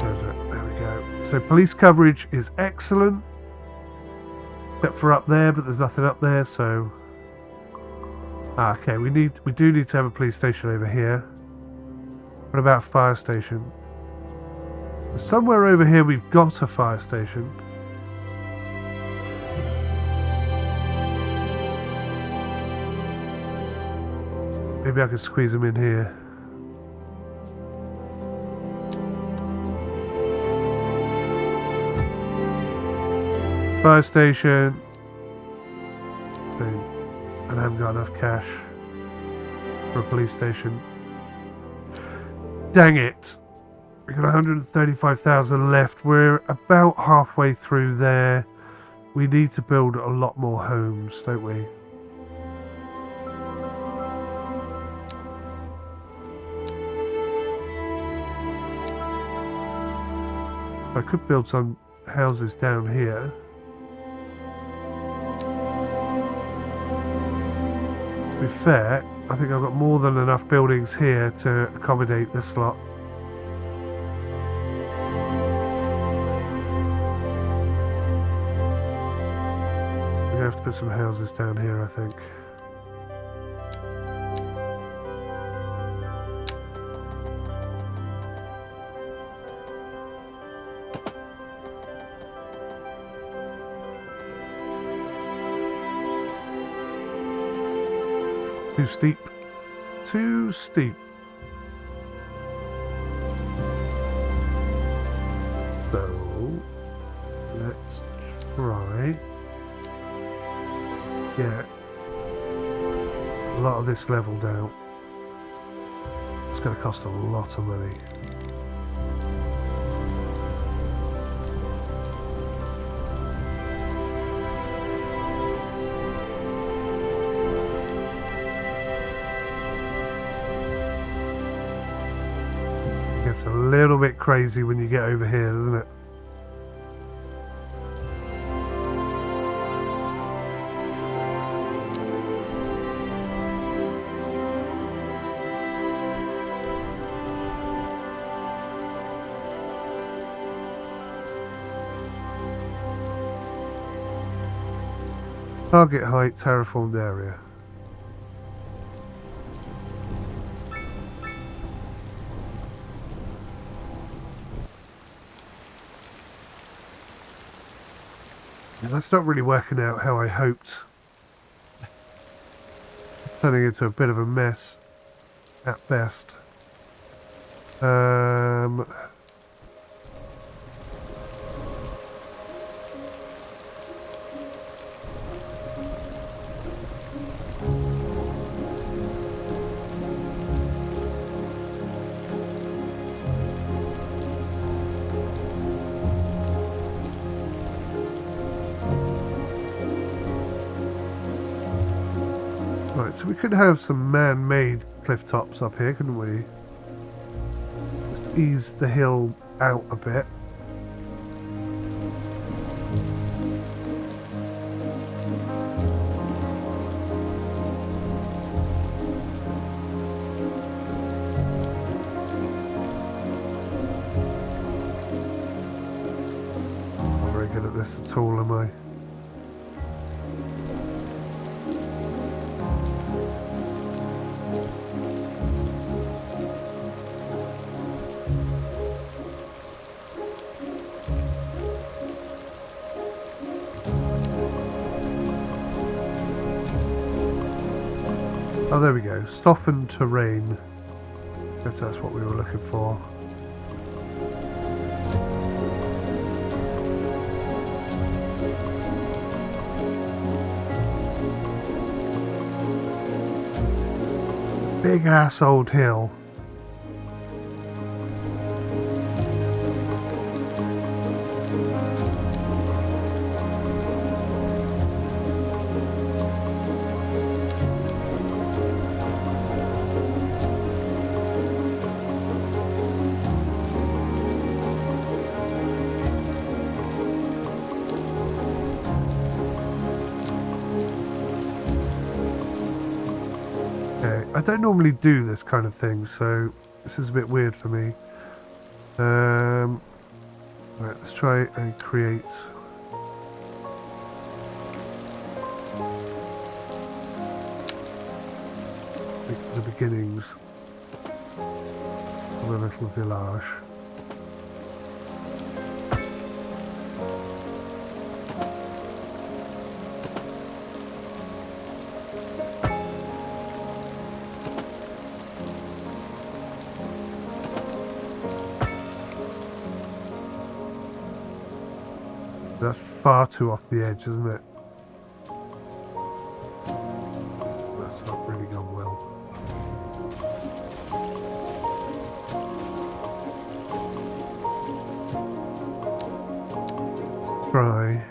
Where's it? There we go. So police coverage is excellent. Except for up there, but there's nothing up there, so... okay, we do need to have a police station over here. What about a fire station? Somewhere over here we've got a fire station. Maybe I could squeeze them in here. Fire station. And I haven't got enough cash for a police station. Dang it. We've got 135,000 left. We're about halfway through there. We need to build a lot more homes, don't we? I could build some houses down here. To be fair, I think I've got more than enough buildings here to accommodate this lot. We're going to have to put some houses down here, I think. Too steep. Too steep. So, let's try get a lot of this leveled out. It's going to cost a lot of money. It's a little bit crazy when you get over here, doesn't it? Target height, terraformed area. That's not really working out how I hoped. Turning into a bit of a mess at best. Right, so we could have some man-made cliff tops up here, couldn't we? Just ease the hill out a bit. Not very good at this at all, am I? Oh, there we go. Softened terrain. Guess that's what we were looking for. Big ass old hill. I don't normally do this kind of thing, so this is a bit weird for me. Right, let's try and create the beginnings of a little village. That's far too off the edge, isn't it? That's not really gone well. Let's try.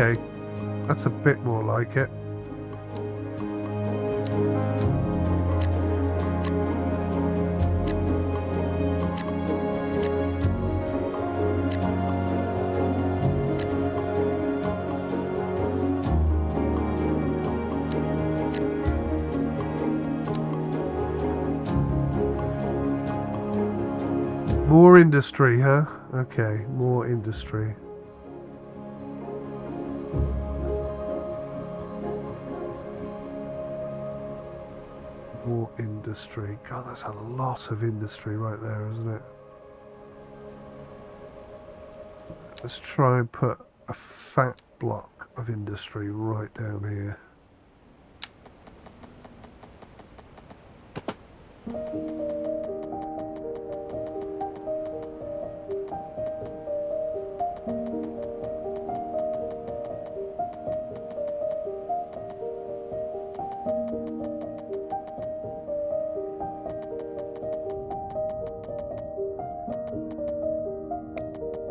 Okay, that's a bit more like it. More industry, huh? Okay, more industry. More industry. God, that's a lot of industry right there, isn't it? Let's try and put a fat block of industry right down here.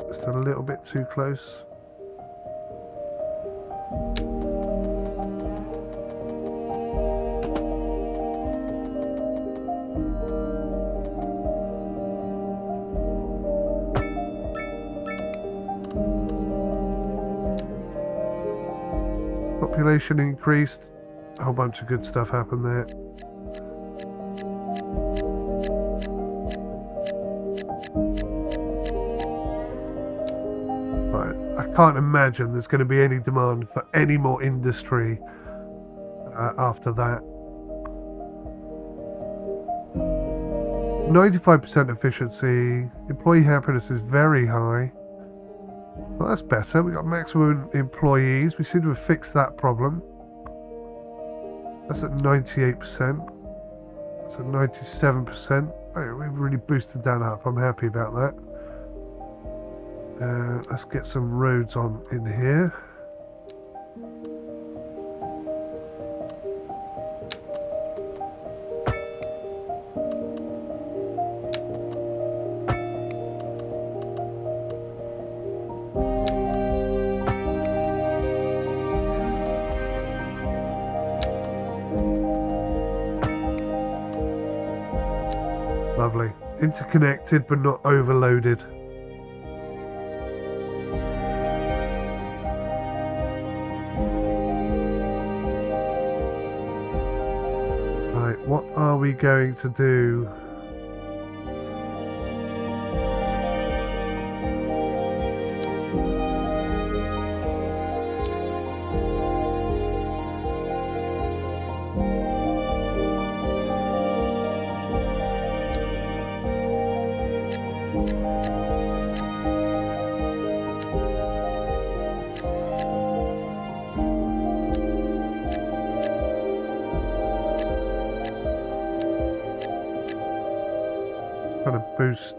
Just a little bit too close. population increased. A whole bunch of good stuff happened there. Right, I can't imagine there's going to be any demand for any more industry after that. 95% efficiency. Employee happiness is very high. Well, that's better. We got maximum employees. We seem to have fixed that problem. That's at 98%. That's at 97%. Oh, we've really boosted that up. I'm happy about that. Let's get some roads on in here. Lovely. Interconnected but not overloaded. Right, what are we going to do? Trying to boost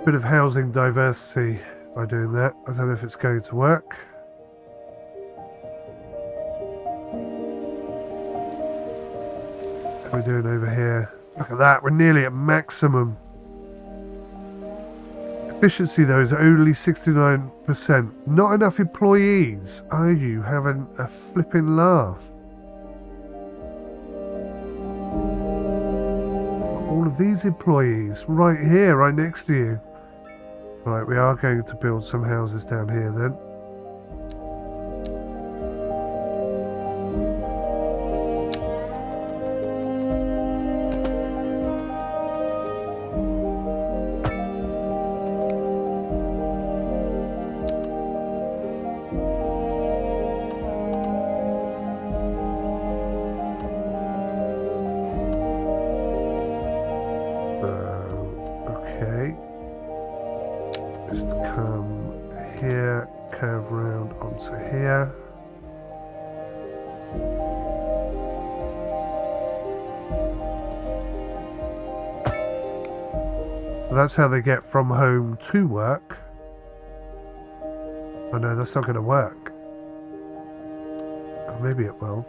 a bit of housing diversity by doing that. I don't know if it's going to work. What are we doing over here? Look at that, we're nearly at maximum. Efficiency though is only 69%. Not enough employees. Are you having a flipping laugh? All of these employees right here, right next to you. Right, we are going to build some houses down here then. Okay. Just come here, curve round onto here. So that's how they get from home to work. Oh no, that's not going to work. Oh, maybe it will.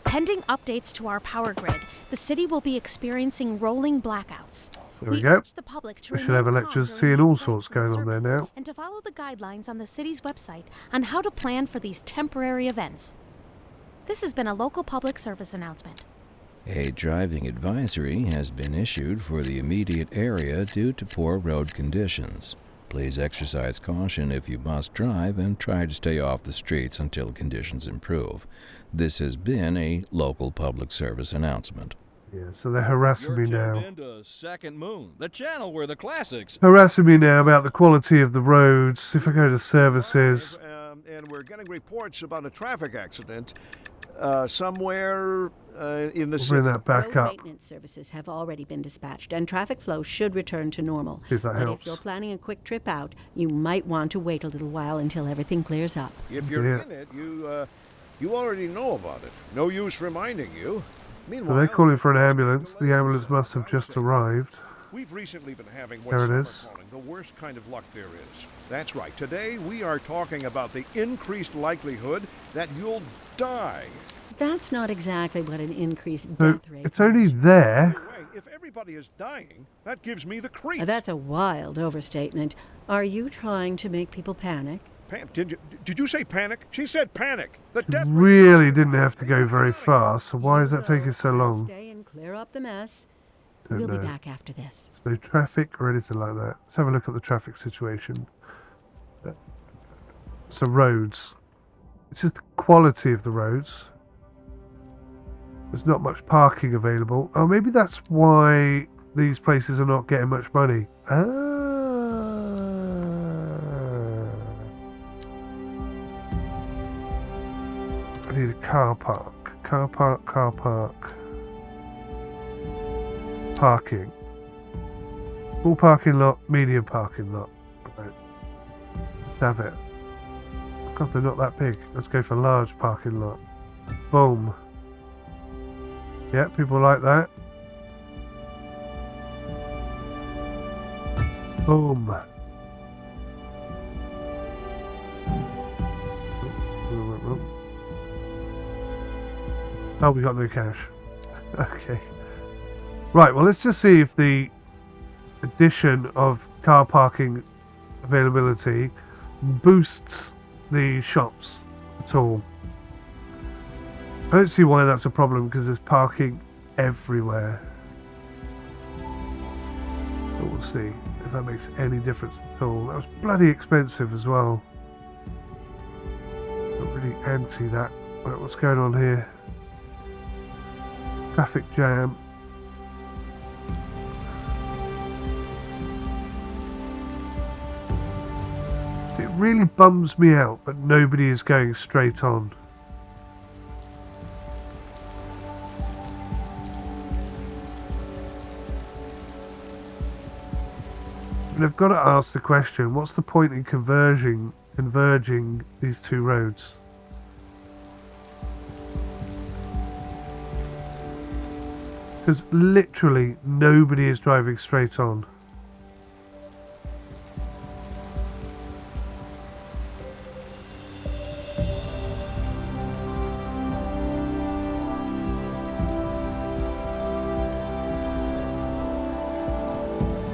Pending updates to our power grid, the city will be experiencing rolling blackouts. There we go. urge the public to We should have remain calm electricity during and all these sorts breaks in going on there service, now. and to follow the guidelines on the city's website on how to plan for these temporary events. This has been a local public service announcement. A driving advisory has been issued for the immediate area due to poor road conditions. Please exercise caution if you must drive and try to stay off the streets until conditions improve. This has been a local public service announcement. Yeah, so they're harassing me now. Into Second Moon, the channel where the classics. Harassing me now about the quality of the roads. If I go to services, And we're getting reports about a traffic accident somewhere in the we'll city. bring that back Road up. maintenance services have already been dispatched, and traffic flow should return to normal. See if that But helps. if you're planning a quick trip out, you might want to wait a little while until everything clears up. If you're Yeah. in it, you already know about it. No use reminding you. So Meanwhile, they're calling for an ambulance. The ambulance must have just arrived. we've recently been having what There it some are is. calling the worst kind of luck there is. That's right. Today we are talking about the increased likelihood that you'll die. That's not exactly what an increased So death rate it's only is. there. Anyway, if everybody is dying, that gives me the creeps. That's a wild overstatement. Are you trying to make people panic? Did you say panic? She said panic. The death Really didn't have to go very far, so why is that taking so long? Stay and clear up the mess. Don't We'll know. be back after this. There's no traffic or anything like that. Let's have a look at the traffic situation. So roads. This is the quality of the roads. There's not much parking available. Oh, maybe that's why these places are not getting much money. I need a car park. Car park, car park. Parking. Small parking lot, medium parking lot. Right. Let's have it. God, they're not that big. Let's go for large parking lot. Boom. Yeah, people like that. Boom. Oh, we got no cash. Okay. Right, well, let's just see if the addition of car parking availability boosts the shops at all. I don't see why that's a problem because there's parking everywhere. But we'll see if that makes any difference at all. That was bloody expensive as well. Not really anti that. Right, what's going on here? Traffic jam. It really bums me out that nobody is going straight on. And I've got to ask the question, what's the point in converging these two roads? Because literally nobody is driving straight on.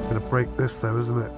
Gonna break this though, isn't it?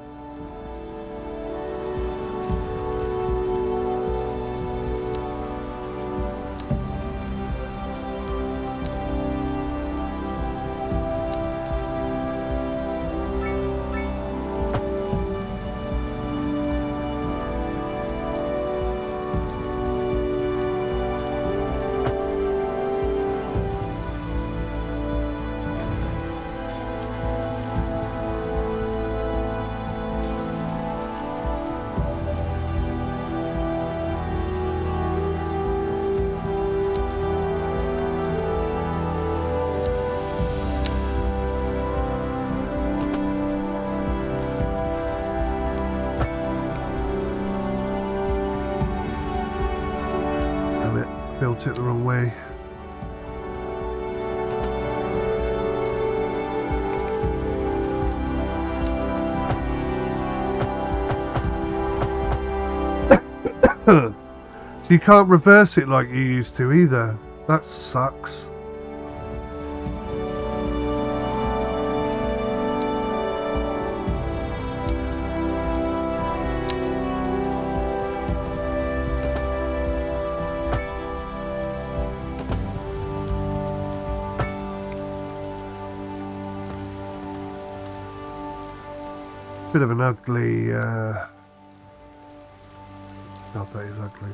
Built it the wrong way. So you can't reverse it like you used to either. That sucks. Bit of an ugly, God, that is ugly.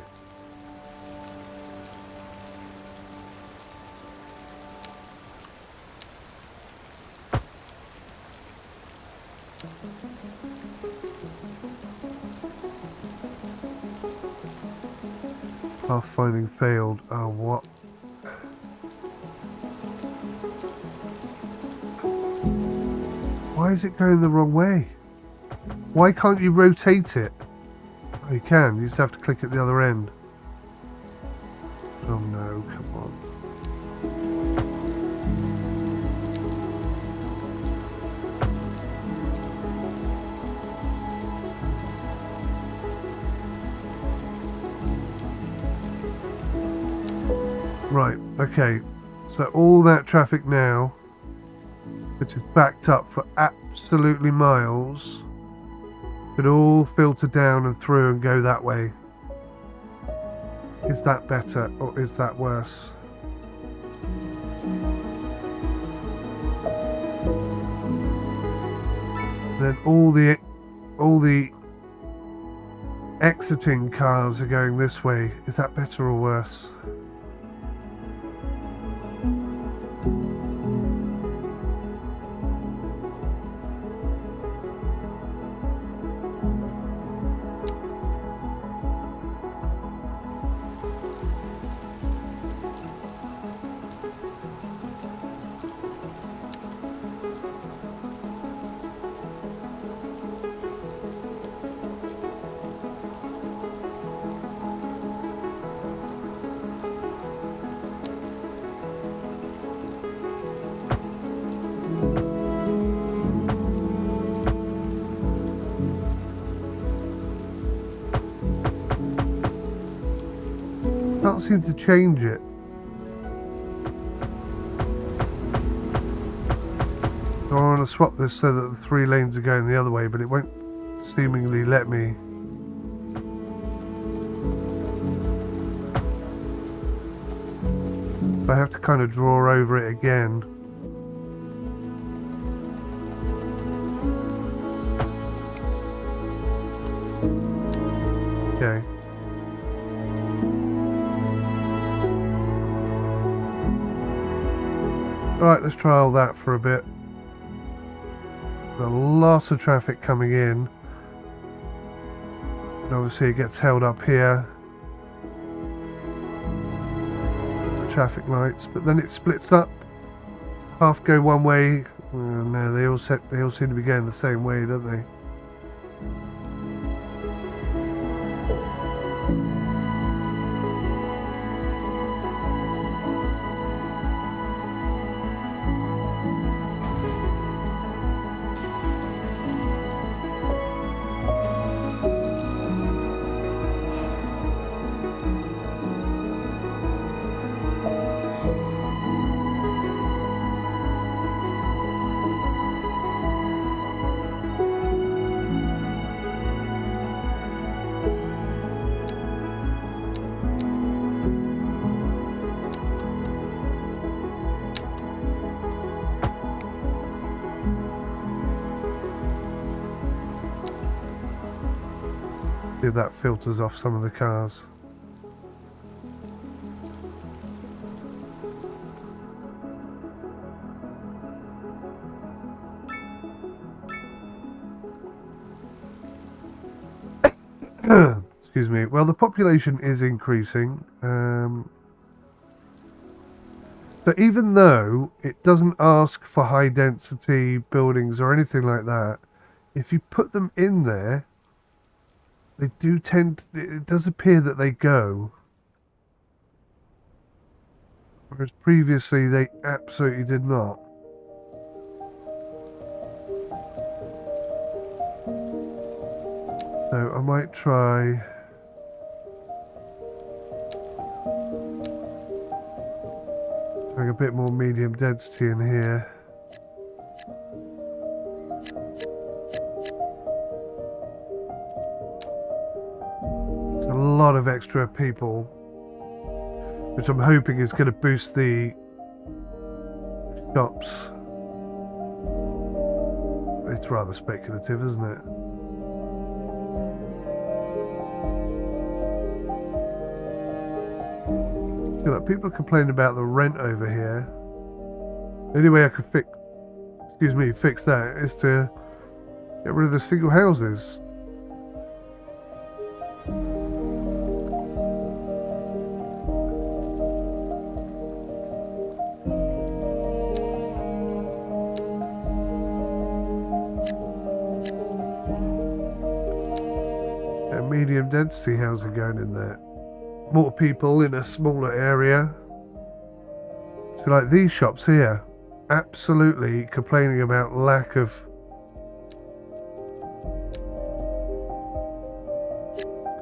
Pathfinding failed. Oh, what? Why is it going the wrong way? Why can't you rotate it? Oh, you can. You just have to click at the other end. Oh no, come on. Right, okay. So all that traffic now, which is backed up for absolutely miles, Should all filter down and through and go that way. Is that better or is that worse? Then all the exiting cars are going this way. Is that better or worse? Can't seem to change it. So I want to swap this so that the 3 lanes are going the other way, but it won't seemingly let me. I have to kind of draw over it again. Okay. Right, let's trial that for a bit. There's a lot of traffic coming in. And obviously it gets held up here. The traffic lights, but then it splits up. Half go one way. Oh, no, they all seem to be going the same way, don't they? See if that filters off some of the cars. Excuse me. Well, the population is increasing. So even though it doesn't ask for high density buildings or anything like that, if you put them in there, they do tend, it does appear that they go. Whereas previously they absolutely did not. So I might try doing a bit more medium density in here. It's a lot of extra people, which I'm hoping is going to boost the shops. It's rather speculative, isn't it? So, like, people are complaining about the rent over here. The only way I could fix that is to get rid of the single houses. Medium density housing going in there. More people in a smaller area. So like these shops here, absolutely complaining about lack of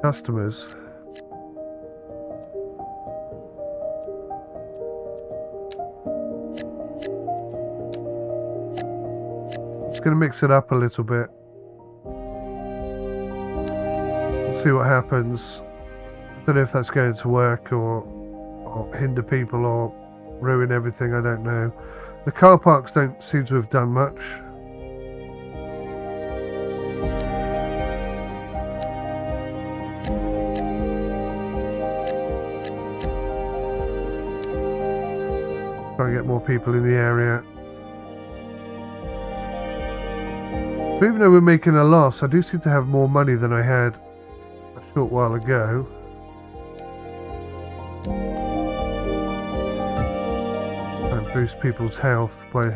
customers. Just going to mix it up a little bit. see what happens. I don't know if that's going to work or hinder people or ruin everything, I don't know. The car parks don't seem to have done much. Try and get more people in the area. But even though we're making a loss, I do seem to have more money than I had a short while ago. And boost people's health by...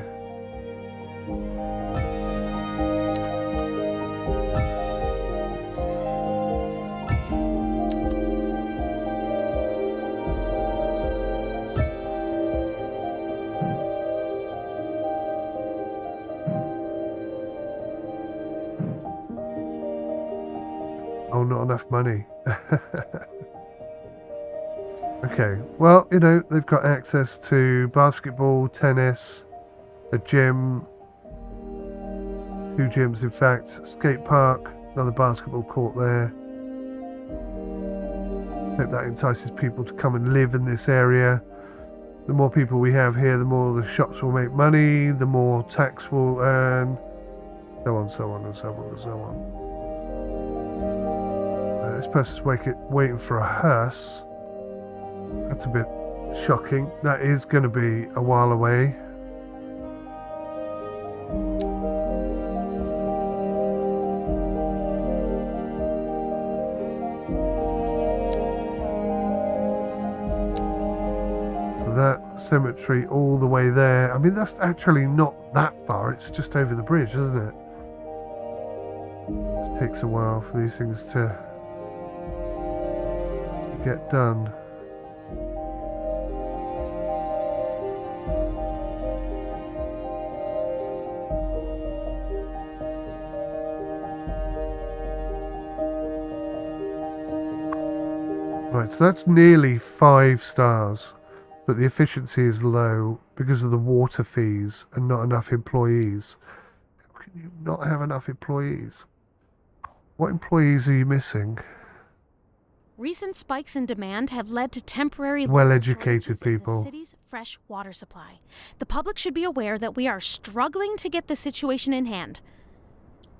Oh, not enough money. Okay, well, you know, they've got access to basketball, tennis, a gym, 2 gyms in fact, skate park, another basketball court there. Let's hope that entices people to come and live in this area. The more people we have here, the more the shops will make money, the more tax we'll earn, so on, so on, and so on, and so on. This person's waiting for a hearse. That's a bit shocking. That is going to be a while away. So that cemetery all the way there. I mean, that's actually not that far. It's just over the bridge, isn't it? It takes a while for these things to get done. Right, so that's nearly 5 stars, but the efficiency is low because of the water fees and not enough employees. How can you not have enough employees? What employees are you missing? Recent spikes in demand have led to temporary Well-educated shortages in people. the city's fresh water supply. The public should be aware that we are struggling to get the situation in hand.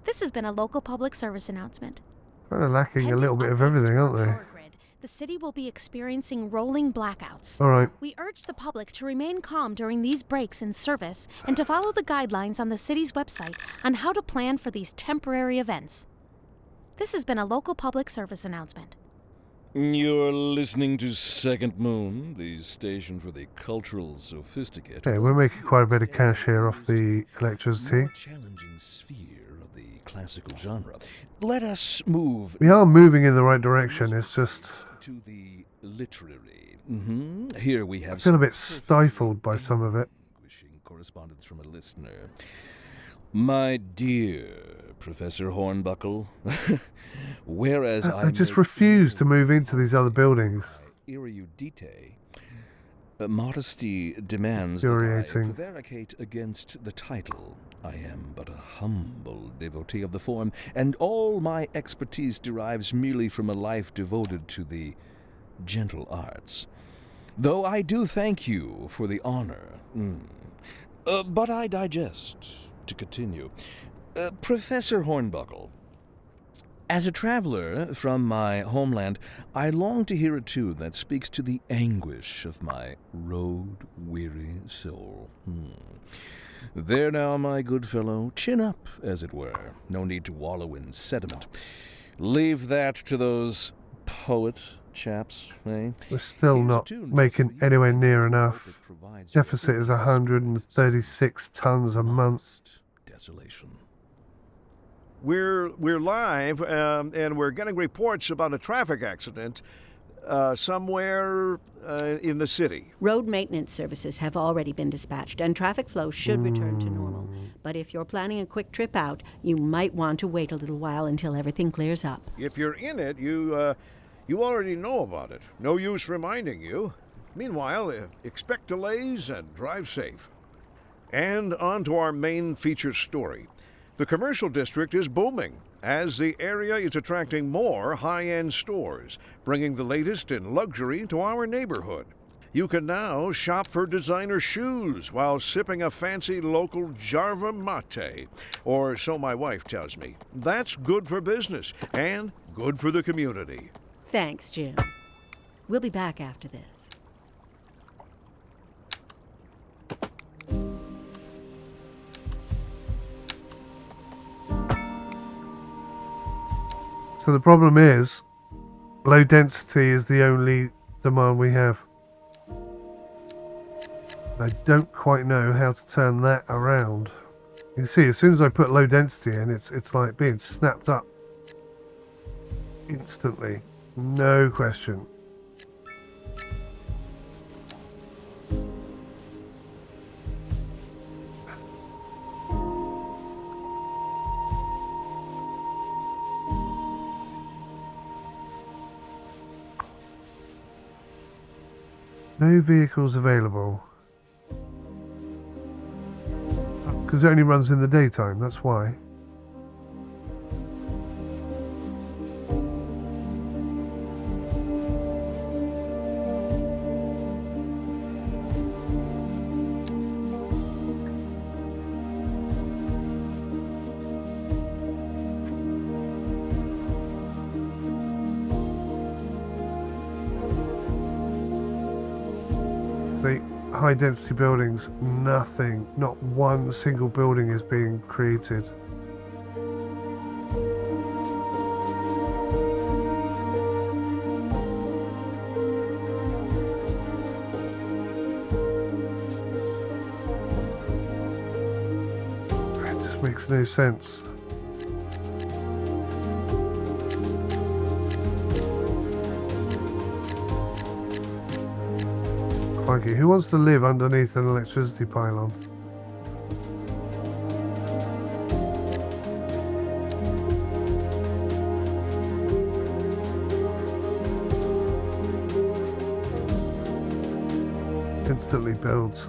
This has been a local public service announcement. Kind of lacking a Pending little bit of updates everything, to our aren't they? power grid, the city will be experiencing rolling blackouts. All right. We urge the public to remain calm during these breaks in service and to follow the guidelines on the city's website on how to plan for these temporary events. This has been a local public service announcement. You're listening to Second Moon, the station for the cultural sophisticated. Okay, we're making quite a bit of cash here off the electricity. More challenging sphere of the classical genre. Let us move We are moving in the right direction, it's just... to the literary. Here we have I feel a bit stifled by some of it. anguishing correspondence from a listener. My dear Professor Hornbuckle, whereas I just refuse to move into these other buildings. Erudite, modesty demands that I Infuriating. prevaricate against the title. I am but a humble devotee of the form, and all my expertise derives merely from a life devoted to the gentle arts. Though I do thank you for the honor. But I digest. To continue. Professor Hornbuckle, as a traveler from my homeland, I long to hear a tune that speaks to the anguish of my road-weary soul. There now, my good fellow, chin up, as it were. No need to wallow in sediment. Leave that to those poet chaps, eh? We're still not making anywhere near enough. Deficit is 136 tons a month. Desolation. We're live, and we're getting reports about a traffic accident somewhere in the city. Road maintenance services have already been dispatched, and traffic flow should return to normal. But if you're planning a quick trip out, you might want to wait a little while until everything clears up. If you're in it, you already know about it. No use reminding you. Meanwhile, expect delays and drive safe. And on to our main feature story. The commercial district is booming, as the area is attracting more high-end stores, bringing the latest in luxury to our neighborhood. You can now shop for designer shoes while sipping a fancy local Jarva mate, or so my wife tells me. That's good for business and good for the community. Thanks, Jim. We'll be back after this. So the problem is, low density is the only demand we have. I don't quite know how to turn that around. You can see as soon as I put low density in, it's like being snapped up instantly. No question. No vehicles available. Because it only runs in the daytime, that's why. High density buildings, nothing, not one single building is being created. It just makes no sense. Who wants to live underneath an electricity pylon? Instantly builds.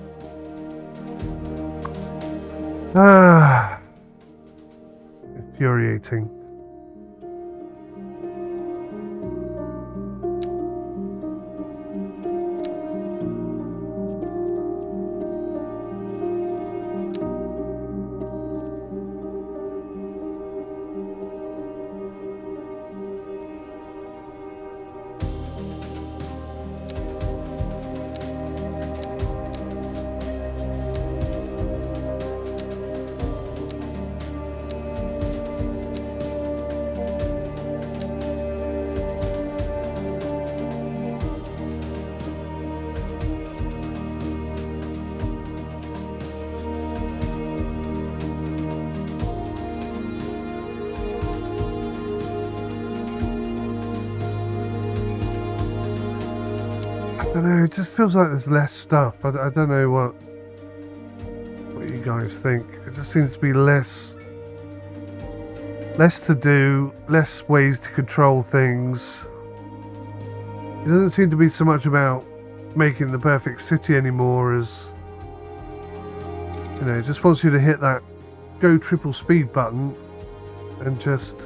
Infuriating. I don't know, it just feels like there's less stuff. I don't know what you guys think. It just seems to be less to do, less ways to control things. It doesn't seem to be so much about making the perfect city anymore as, you know, it just wants you to hit that go triple speed button and just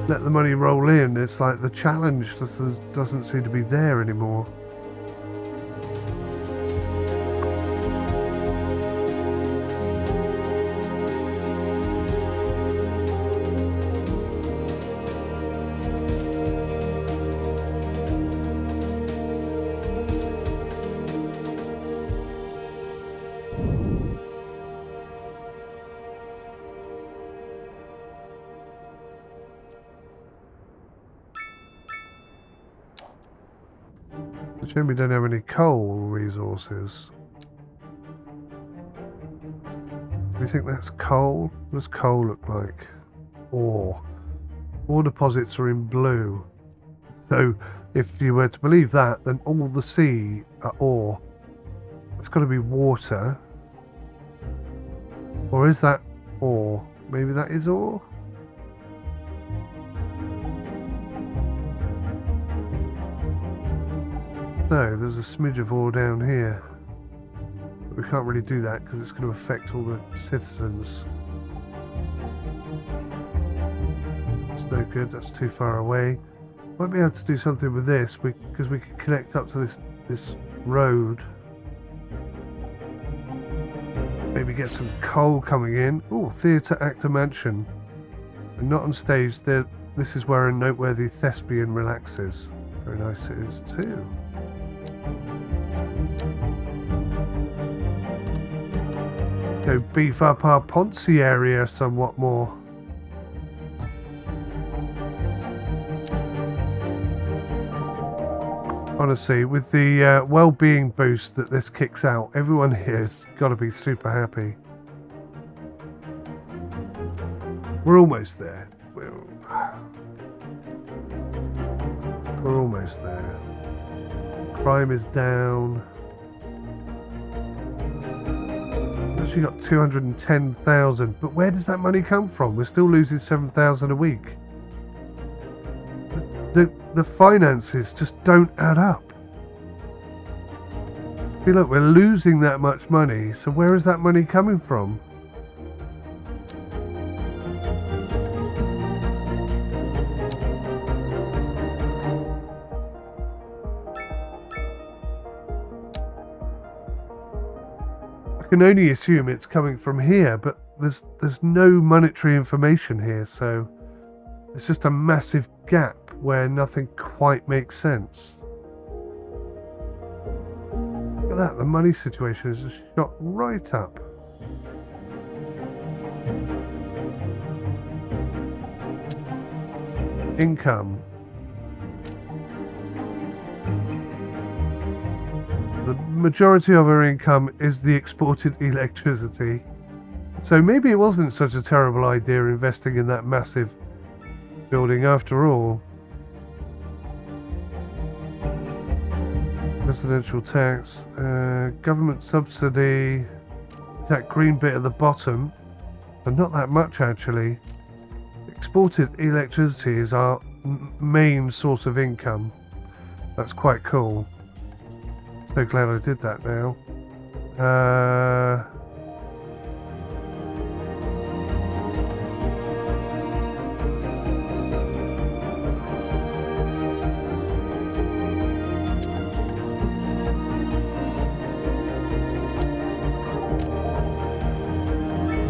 let the money roll in. It's like the challenge just doesn't seem to be there anymore. We don't have any coal resources. Do we think that's coal? What does coal look like? Ore. Ore deposits are in blue. So if you were to believe that, then all the sea are ore. It's got to be water. Or is that ore? Maybe that is ore? No, there's a smidge of ore down here. But we can't really do that because it's going to affect all the citizens. no good. That's too far away. Might be able to do something with this because we could connect up to this road. Maybe get some coal coming in. Oh, theatre, actor, mansion. And not on stage. This is where a noteworthy thespian relaxes. Very nice it is too. Go beef up our 𝗬𝗂𝗊𝗬𝗂 area somewhat more. Honestly, with the well-being boost that this kicks out, everyone here has got to be super happy. We're almost there. We're almost there. Crime is down. We've actually got 210,000, but where does that money come from? We're still losing 7,000 a week. The finances just don't add up. See, look, we're losing that much money, so where is that money coming from? I can only assume it's coming from here, but there's no monetary information here, so it's just a massive gap where nothing quite makes sense. Look at that, the money situation is just shot right up. Income. The majority of our income is the exported electricity. So maybe it wasn't such a terrible idea investing in that massive building after all. Residential tax, government subsidy, is that green bit at the bottom, but not that much actually. Exported electricity is our main source of income. That's quite cool. So glad I did that now.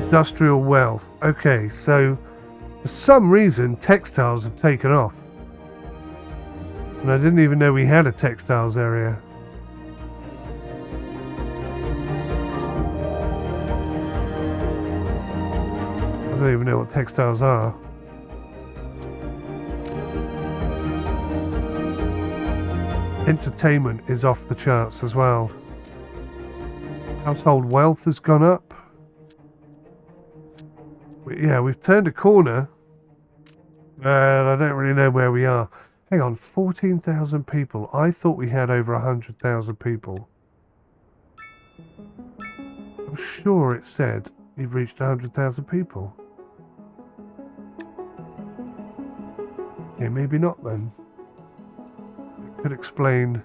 Industrial wealth. Okay, so for some reason textiles have taken off. And I didn't even know we had a textiles area. I don't even know what textiles are. Entertainment is off the charts as well. Household wealth has gone up. Yeah, we've turned a corner, and I don't really know where we are. Hang on, 14,000 people. I thought we had over 100,000 people. I'm sure it said you've reached 100,000 people. Okay, maybe not then. It could explain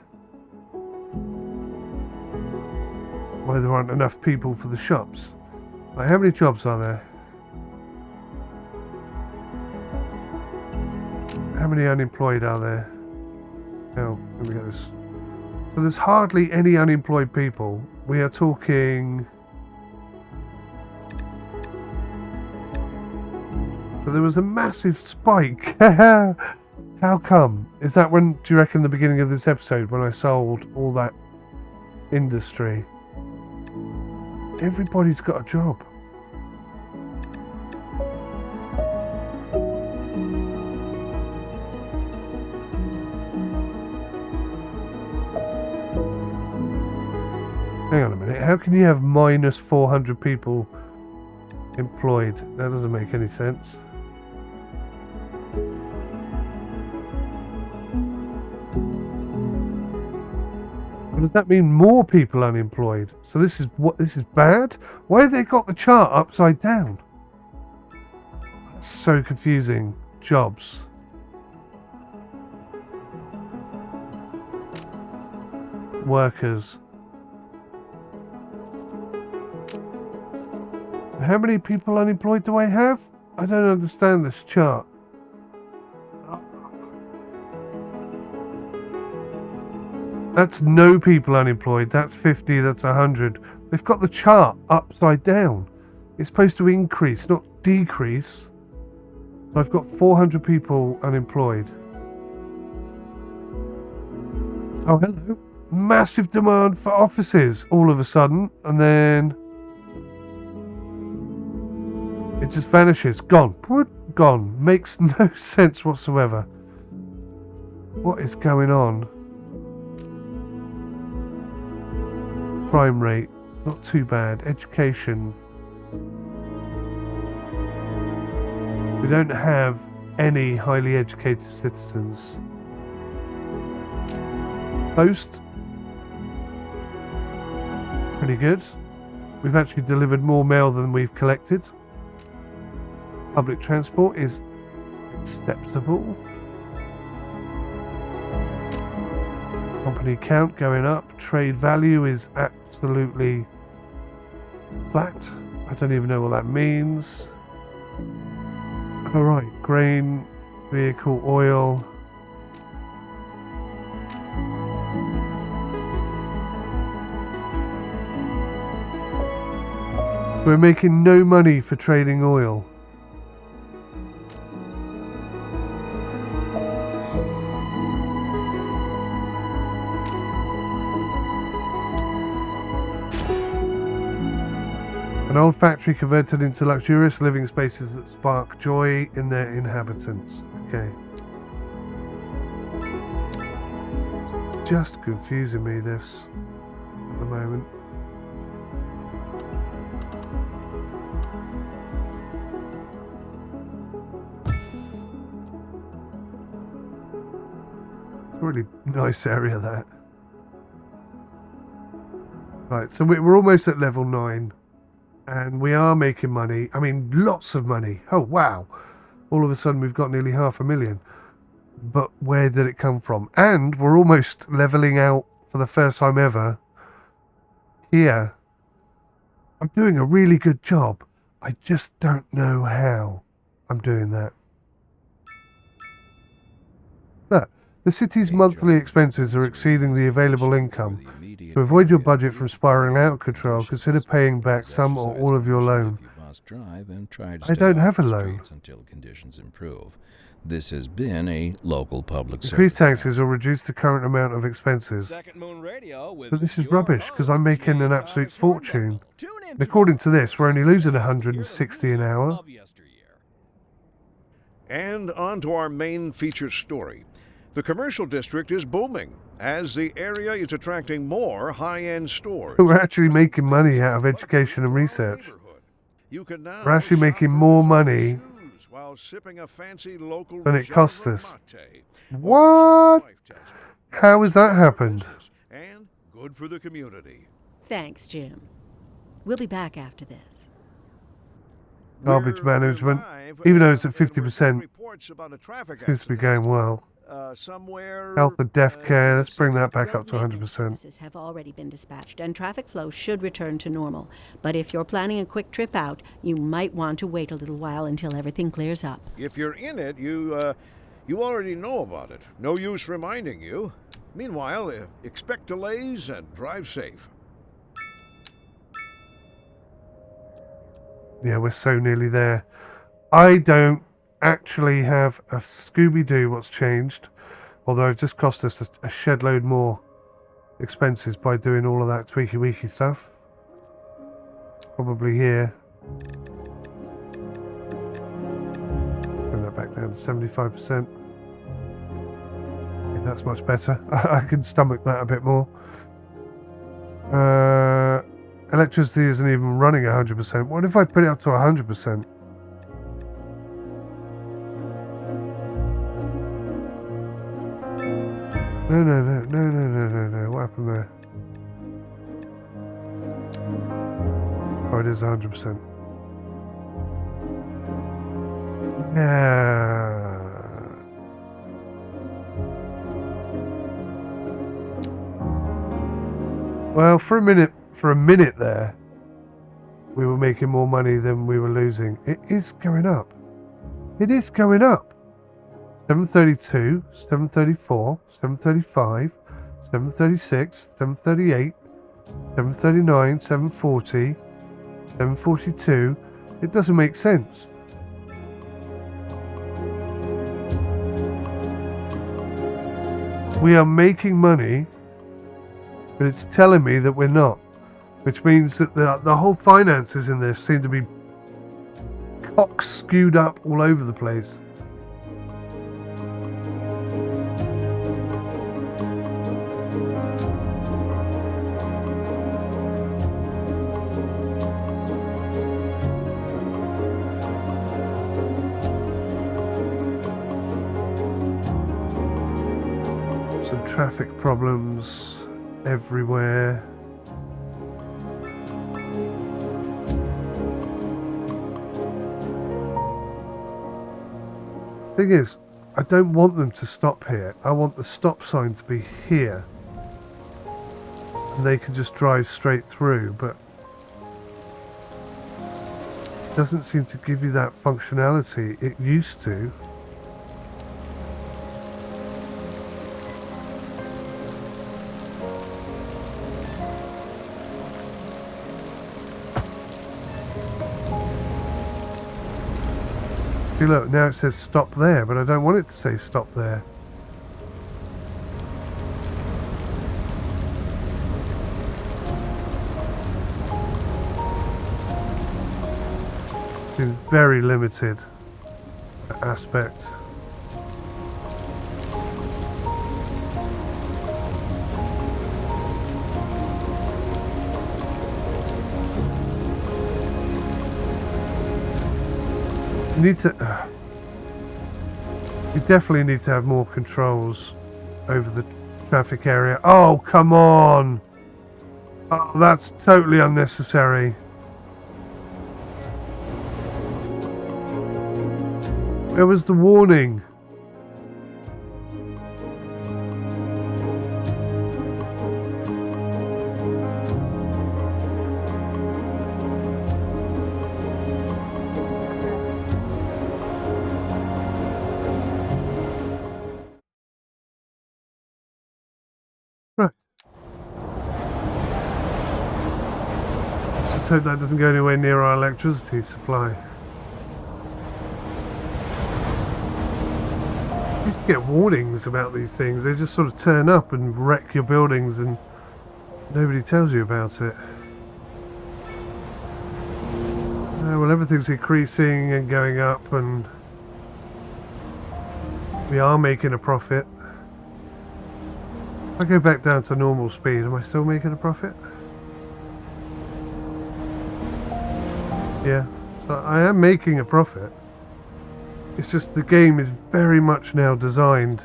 why there aren't enough people for the shops. Right, how many jobs are there? How many unemployed are there? Oh, let me get this. So there's hardly any unemployed people. We are talking... So there was a massive spike. How come? Is that when, do you reckon, the beginning of this episode when I sold all that industry? Everybody's got a job. Hang on a minute, how can you have minus 400 people employed? That doesn't make any sense. Well, does that mean more people unemployed? So this is bad? Why have they got the chart upside down? That's so confusing. Jobs. Workers. How many people unemployed do I have? I don't understand this chart. That's no people unemployed. That's 50, that's 100. They've got the chart upside down. It's supposed to increase, not decrease. So I've got 400 people unemployed. Oh, hello. Massive demand for offices all of a sudden, and then it just vanishes. Gone. Gone. Makes no sense whatsoever. What is going on? Crime rate, not too bad. Education. We don't have any highly educated citizens. Post. Pretty good. We've actually delivered more mail than we've collected. Public transport is acceptable. Company count going up. Trade value is absolutely flat. I don't even know what that means. Alright, grain, vehicle, oil. We're making no money for trading oil. An old factory converted into luxurious living spaces that spark joy in their inhabitants. Okay. It's just confusing me, this, at the moment. Really nice area, that. Right, so we're almost at level 9. And we are making money. I mean, lots of money. Oh, wow. All of a sudden, we've got nearly 500,000. But where did it come from? And we're almost leveling out for the first time ever. Here. I'm doing a really good job. I just don't know how I'm doing that. Look, the city's monthly expenses are exceeding the available income. To avoid your budget from spiraling out of control, consider paying back some or all of your loan. I don't have a loan. Until conditions improve. This has been a local public service. Increase taxes or reduce the current amount of expenses. But this is rubbish, because I'm making an absolute fortune. And according to this, we're only losing 160 an hour. And on to our main feature story. The commercial district is booming as the area is attracting more high-end stores. We're actually making money out of education and research. You can now We're actually making more money while sipping a fancy local than it costs us. latte. What? How has that happened? And good for the community. Thanks, Jim. We'll be back after this. Garbage We're management, live, even though it's at with 50%, reports about a traffic seems to be accident. going well. Somewhere, Health and death care, in let's the bring that city. back up to 100%. Services have already been dispatched, and traffic flow should return to normal. But if you're planning a quick trip out, you might want to wait a little while until everything clears up. If you're in it, you already know about it. No use reminding you. Meanwhile, expect delays and drive safe. Yeah, we're so nearly there. I don't actually have a Scooby-Doo what's changed, although it's just cost us a shed load more expenses by doing all of that 𝗥𝗂𝗃𝗁𝗏 stuff. Probably here. Bring that back down to 75%. Okay, that's much better. I can stomach that a bit more. Electricity isn't even running 100%. What if I put it up to 100%? No. What happened there? Oh, it is 100%. Yeah. Well, for a minute there, we were making more money than we were losing. It is going up. It is going up. 732, 734, 735, 736, 738, 739, 740, 742. It doesn't make sense. We are making money, but it's telling me that we're not, which means that the whole finances in this seem to be skewed up all over the place. Some traffic problems everywhere. Thing is, I don't want them to stop here. I want the stop sign to be here. And they can just drive straight through, but it doesn't seem to give you that functionality it used to. See, look, now it says stop there, but I don't want it to say stop there. It's been very limited aspect. You definitely need to have more controls over the traffic area. Oh, come on! Oh, that's totally unnecessary. Where was the warning? Right. Let's just hope that doesn't go anywhere near our electricity supply. You used to get warnings about these things. They just sort of turn up and wreck your buildings and nobody tells you about it. Well, everything's increasing and going up and we are making a profit. If I go back down to normal speed, am I still making a profit? Yeah, so I am making a profit. It's just the game is very much now designed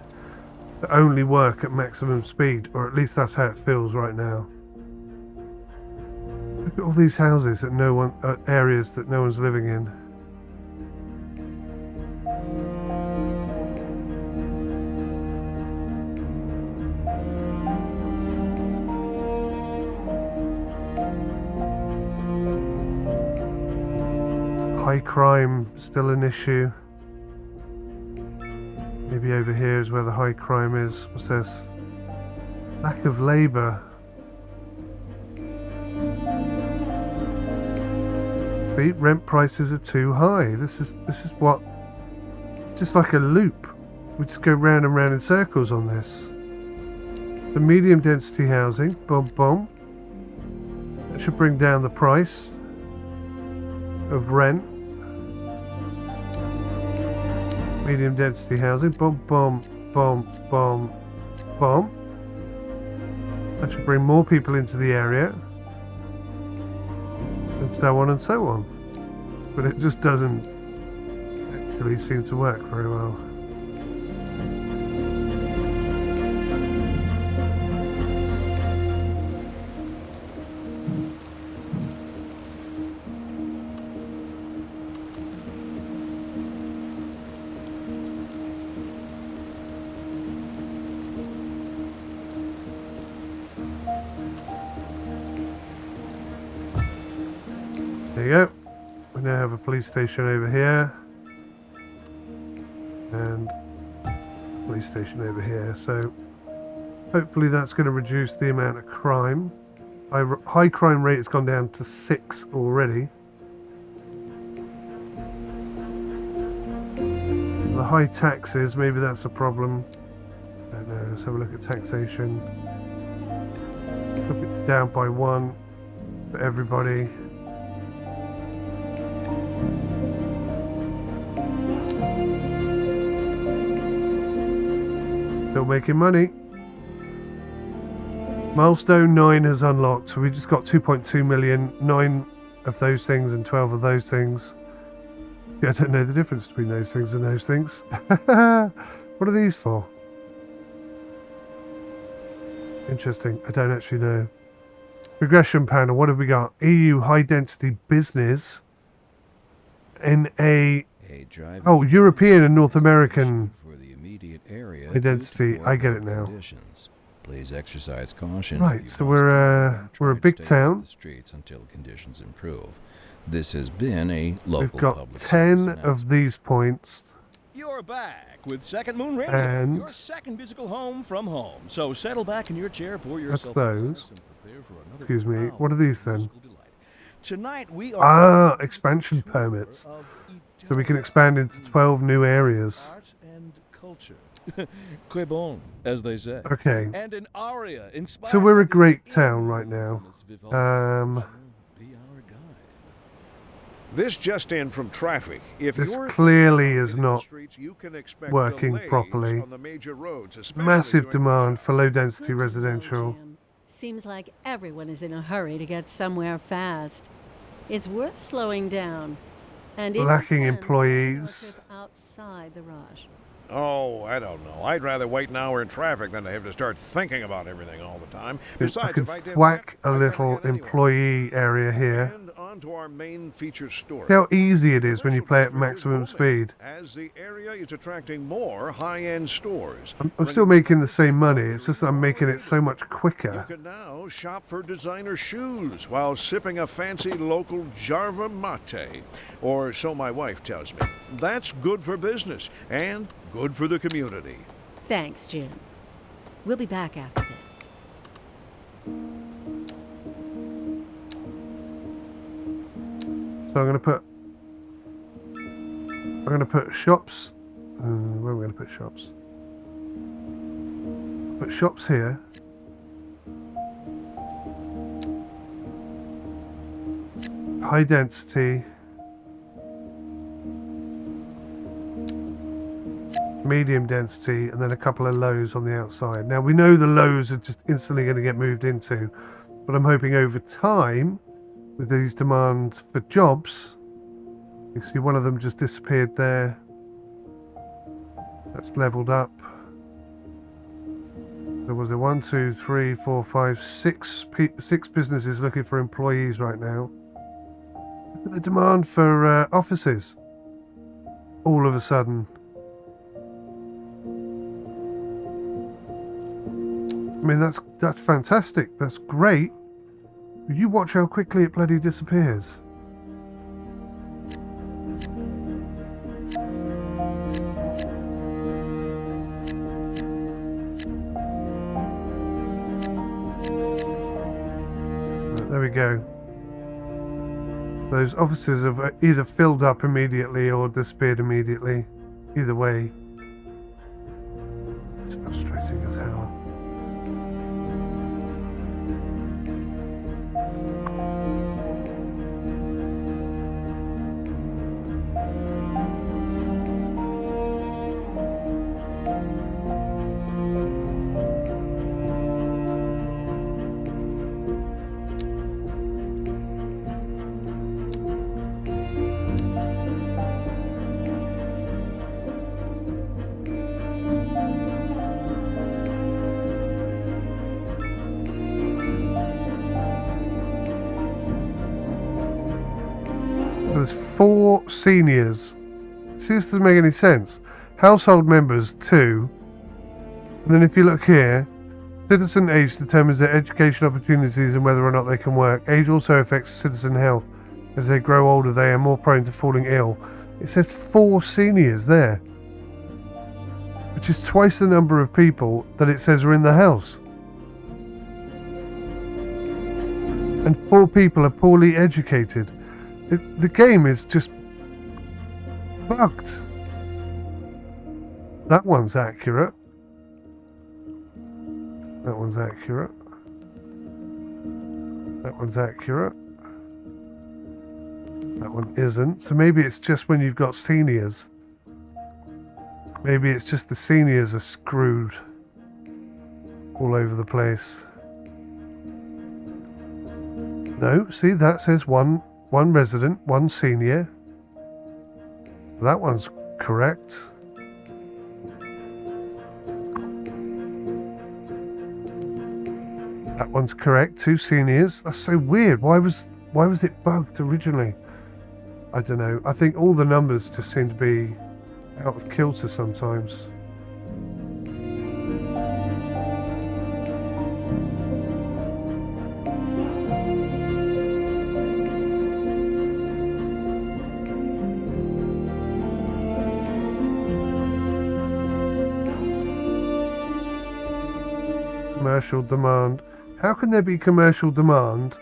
to only work at maximum speed, or at least that's how it feels right now. Look at all these houses that areas that no one's living in. High crime still an issue. Maybe over here is where the high crime is. What's this? Lack of labour. See, rent prices are too high. This is what, it's just like a loop. We just go round and round in circles on this. The medium density housing, boom boom. That should bring down the price of rent. Medium density housing, boom, boom, boom, boom, boom. That should bring more people into the area, and so on and so on. But it just doesn't actually seem to work very well. There you go. We now have a police station over here. And police station over here. So Hopefully that's going to reduce the amount of crime. High crime rate has gone down to 6 already. The high taxes, maybe that's a problem. I don't know, let's have a look at taxation. Took it down by 1 for everybody. Still making money. Milestone 9 has unlocked, so we just got 2.2 million, 9 of those things and 12 of those things. Yeah, I don't know the difference between those things and those things. What are these for? Interesting, I don't actually know. Regression panel, what have we got? EU high density business. NA. Oh, European and North American for the immediate area high density. I get it now. Conditions. Please exercise caution. Right, so we're a big town. The streets until conditions improve. This has been a local. We've got public 10 of these points. You're back with Second Moon Radio, And your second musical home from home. So settle back in your chair, pour that's yourself those. and prepare for another Excuse me, hour what are these of then? musical delight. Tonight we are Expansion permits. of So we can expand into 12 new areas. art and culture. 𝗦𝘂𝗶𝗃𝗯𝗲, as they say. Okay, And an aria inspired so we're a by the great town right now. infamous Vivaldi. Um, Be our guide. This just in from traffic. If This you're clearly is in the not streets, you can expect working delays properly. on the major roads, especially Massive during demand for low density Good to know, residential. Jim. Seems like everyone is in a hurry to get somewhere fast. It's worth slowing down. And if you Lacking can, employees. a trip outside the rush. Oh, I don't know. I'd rather wait an hour in traffic than to have to start thinking about everything all the time. I Besides, could if I did thwack that, a I'd little rather get anyway. employee area here. And on to our main feature story. See how easy it is when you Commercial play at district is maximum booming, speed. As the area is attracting more high-end stores. I'm still making the same money, it's just that I'm making it so much You quicker. can now shop for designer shoes while sipping a fancy local 𝗥𝗲𝗃𝗀𝗃, or so my wife tells me. That's good for business and good for the community. Thanks, Jim. We'll be back after this. So I'm gonna put shops. Where are we gonna put shops? Put shops here. High density. Medium density, and then a couple of lows on the outside. Now we know the lows are just instantly going to get moved into, but I'm hoping over time, with these demands for jobs, you can see one of them just disappeared there. That's leveled up. There was a 1, 2, 3, 4, 5, 6 businesses looking for employees right now. Look at the demand for offices. All of a sudden. I mean, that's fantastic. That's great. You watch how quickly it bloody disappears. Right, there we go. Those offices have either filled up immediately or disappeared immediately. Either way. It's frustrating as hell. There's 4 seniors. See, this doesn't make any sense. Household members 2. And then if you look here, citizen age determines their education opportunities and whether or not they can work. Age also affects citizen health. As they grow older, they are more prone to falling ill. It says 4 seniors there. which is twice the number of people that it says are in the house. And 4 people are poorly educated. The game is just bugged. That one's accurate. That one's accurate. That one's accurate. That one isn't. So maybe it's just when you've got seniors. Maybe it's just the seniors are screwed all over the place. No, see, that says one resident, 1 senior. So that one's correct. That one's correct, 2 seniors. That's so weird. Why was it bugged originally? I don't know. I think all the numbers just seem to be out of kilter sometimes. Commercial demand. How can there be commercial demand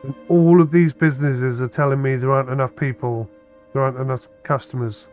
when all of these businesses are telling me there aren't enough people, there aren't enough customers?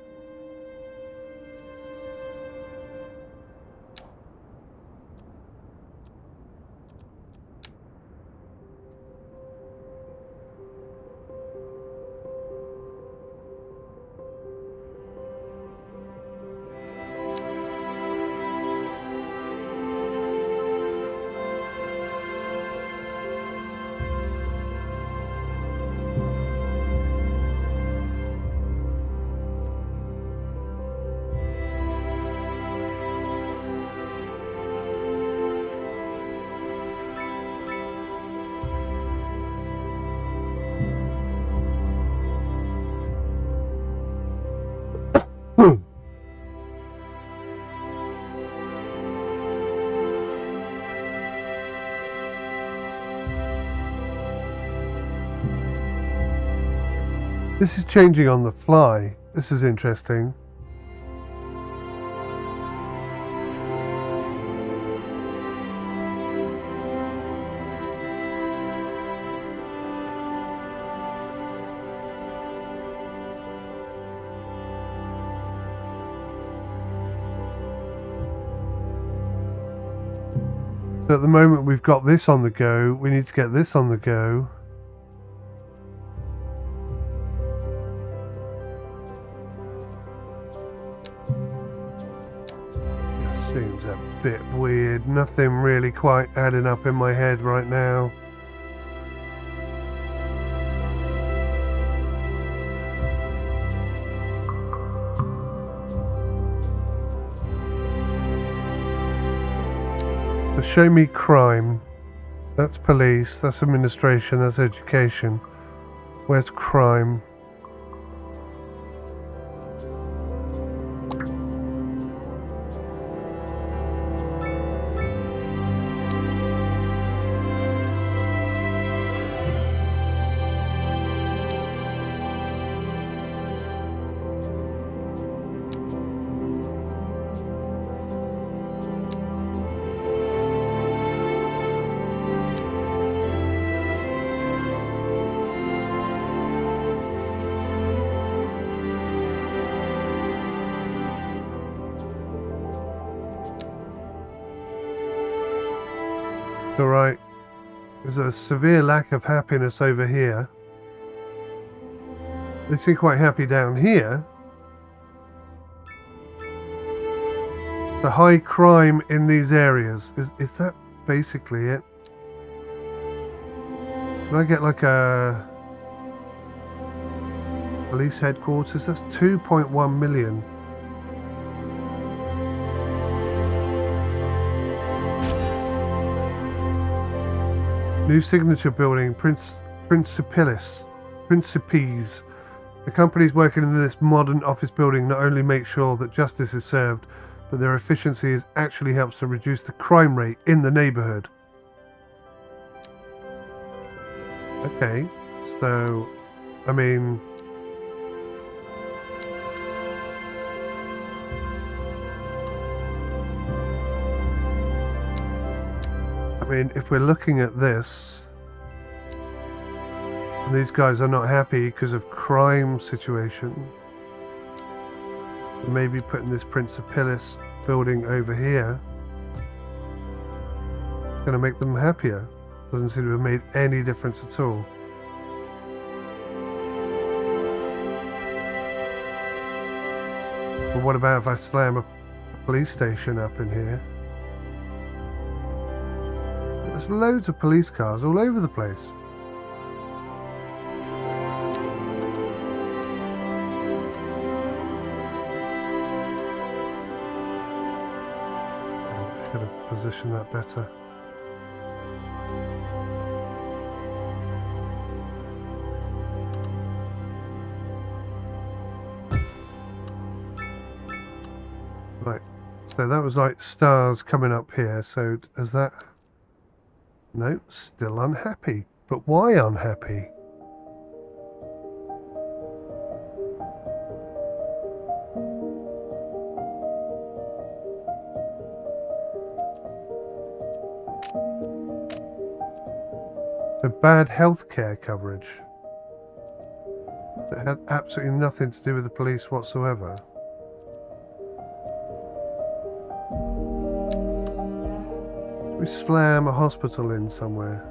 This is changing on the fly. This is interesting. So at the moment we've got this on the go. We need to get this on the go. Seems a bit weird. Nothing really quite adding up in my head right now. So show me crime. That's police, that's administration, that's education. Where's crime? Alright, there's a severe lack of happiness over here. They seem quite happy down here. The high crime in these areas. Is that basically it? Can I get like a police headquarters? That's 2.1 million. New signature building, Principes. The companies working in this modern office building not only make sure that justice is served, but their efficiency actually helps to reduce the crime rate in the neighborhood. Okay, so, I mean... mean, if we're looking at this, and these guys are not happy because of crime situation, maybe putting this 𝗏𝗏𝗃𝗁𝗏 building over here is going to make them happier. Doesn't seem to have made any difference at all. But what about if I slam a police station up in here? There's loads of police cars all over the place. I should have positioned that better. Right, so that was like stars coming up here, so is that... No, still unhappy. But why unhappy? So bad healthcare coverage. It had absolutely nothing to do with the police whatsoever. We slam a hospital in somewhere.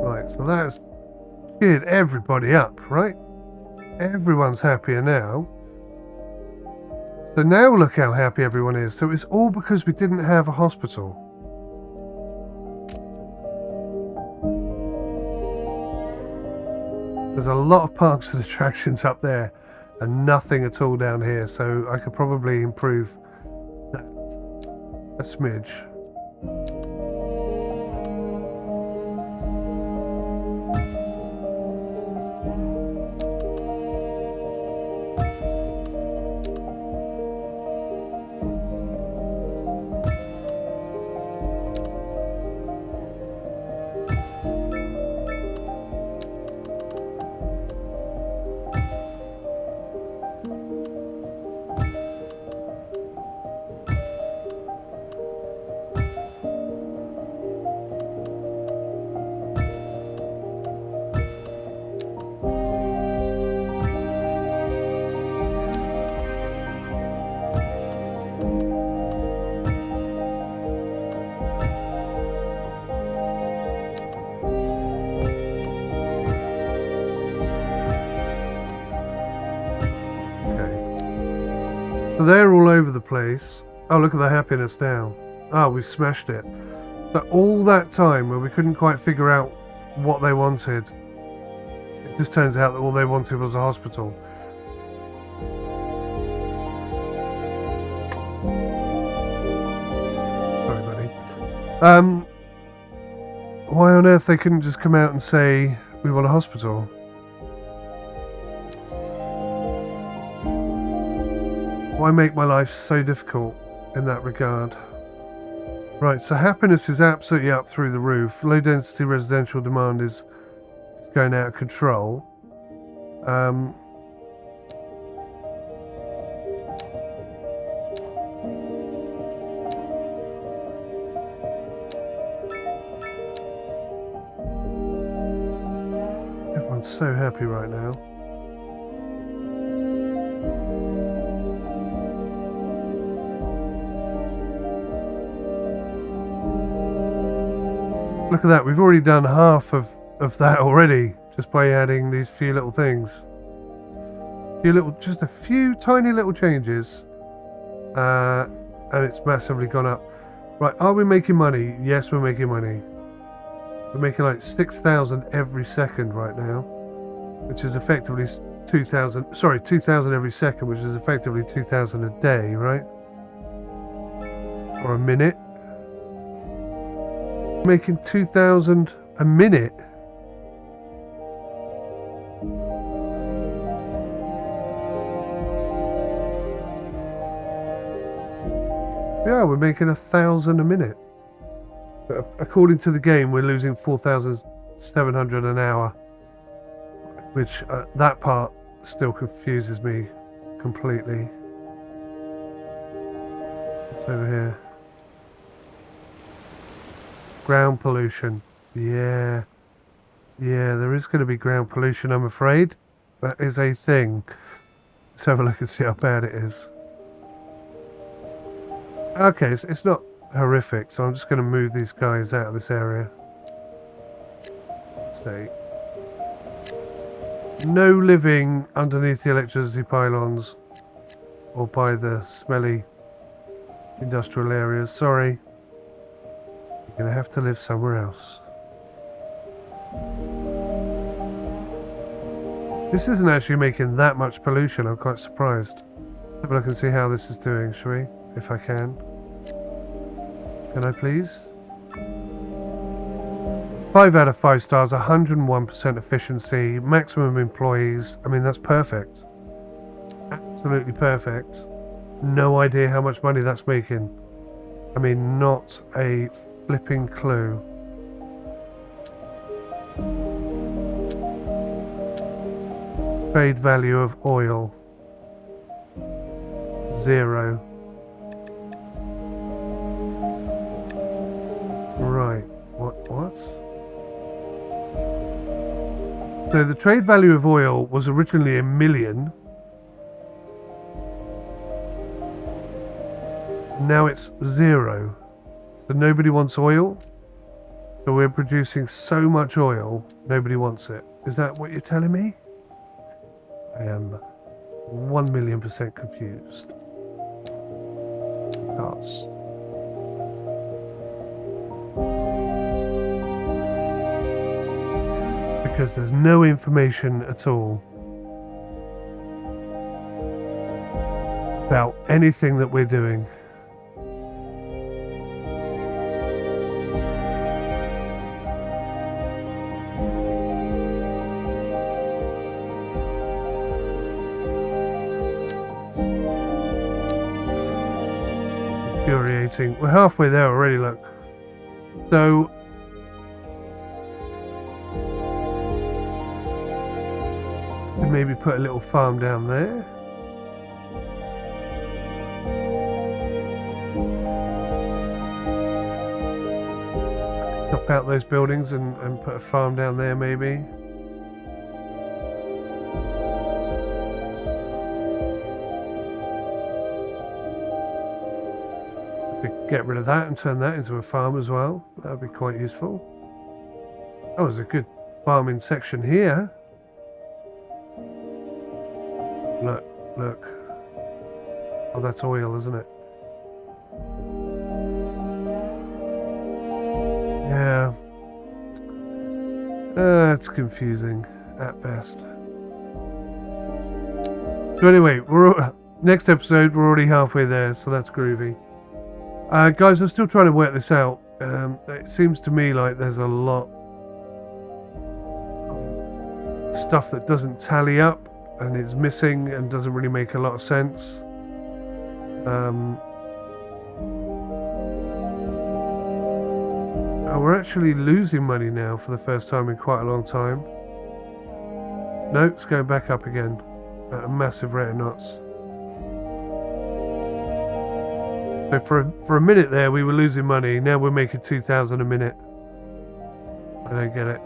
Right, so that's cheered everybody up, right? Everyone's happier now. So now look how happy everyone is. So it's all because we didn't have a hospital. There's a lot of parks and attractions up there and nothing at all down here, so I could probably improve that a smidge. So they're all over the place. Oh, look at the happiness now. Oh, we've smashed it. So all that time where we couldn't quite figure out what they wanted, it just turns out that all they wanted was a hospital. Sorry, buddy. Why on earth they couldn't just come out and say, we want a hospital? Why make my life so difficult in that regard? Right, so happiness is absolutely up through the roof. Low density residential demand is going out of control. Everyone's so happy right now. Look at that, we've already done half of that already, just by adding these few little things. Just a few tiny little changes, and it's massively gone up. Right, are we making money? Yes, we're making money. We're making like 6,000 every second right now, which is effectively 2,000 every second, which is effectively 2,000 a day, right? Or a minute. Making 2,000 a minute. Yeah, we're making 1,000 a minute. But according to the game, we're losing 4,700 an hour, which that part still confuses me completely. It's over here. Ground pollution. Yeah. Yeah, there is going to be ground pollution, I'm afraid. That is a thing. Let's have a look and see how bad it is. Okay, it's not horrific, so I'm just going to move these guys out of this area. Say, no living underneath the electricity pylons or by the smelly industrial areas. Sorry. You're going to have to live somewhere else. This isn't actually making that much pollution. I'm quite surprised. Have a look and see how this is doing, shall we? If I can. Can I please? 5 out of 5 stars, 101% efficiency, maximum employees. I mean, that's perfect. Absolutely perfect. No idea how much money that's making. I mean, not a flipping clue. Trade value of oil. 0. Right. What? So the trade value of oil was originally $1 million. Now it's 0. So nobody wants oil. So we're producing so much oil, nobody wants it. Is that what you're telling me? I am 1,000,000% confused. Because there's no information at all about anything that we're doing. Infuriating. We're halfway there already, look. So maybe put a little farm down there. Chop out those buildings and put a farm down there maybe. Get rid of that and turn that into a farm as well. That would be quite useful. Oh, there's a good farming section here. Look. Oh, that's oil, isn't it? Yeah. It's confusing at best. So anyway, next episode, we're already halfway there, so that's groovy. Guys, I'm still trying to work this out. It seems to me like there's a lot of stuff that doesn't tally up and is missing and doesn't really make a lot of sense. We're actually losing money now for the first time in quite a long time. No, it's going back up again at a massive rate of knots. So for a minute there we were losing money, now we're making 2,000 a minute. I don't get it.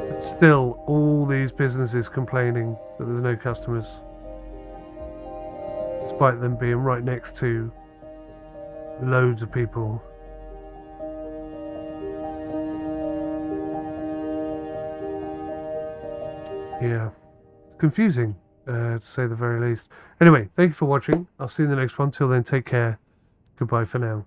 But still, all these businesses complaining that there's no customers. Despite them being right next to loads of people. Yeah, confusing. To say the very least. Anyway, thank you for watching. I'll see you in the next one. Till then, take care. Goodbye for now.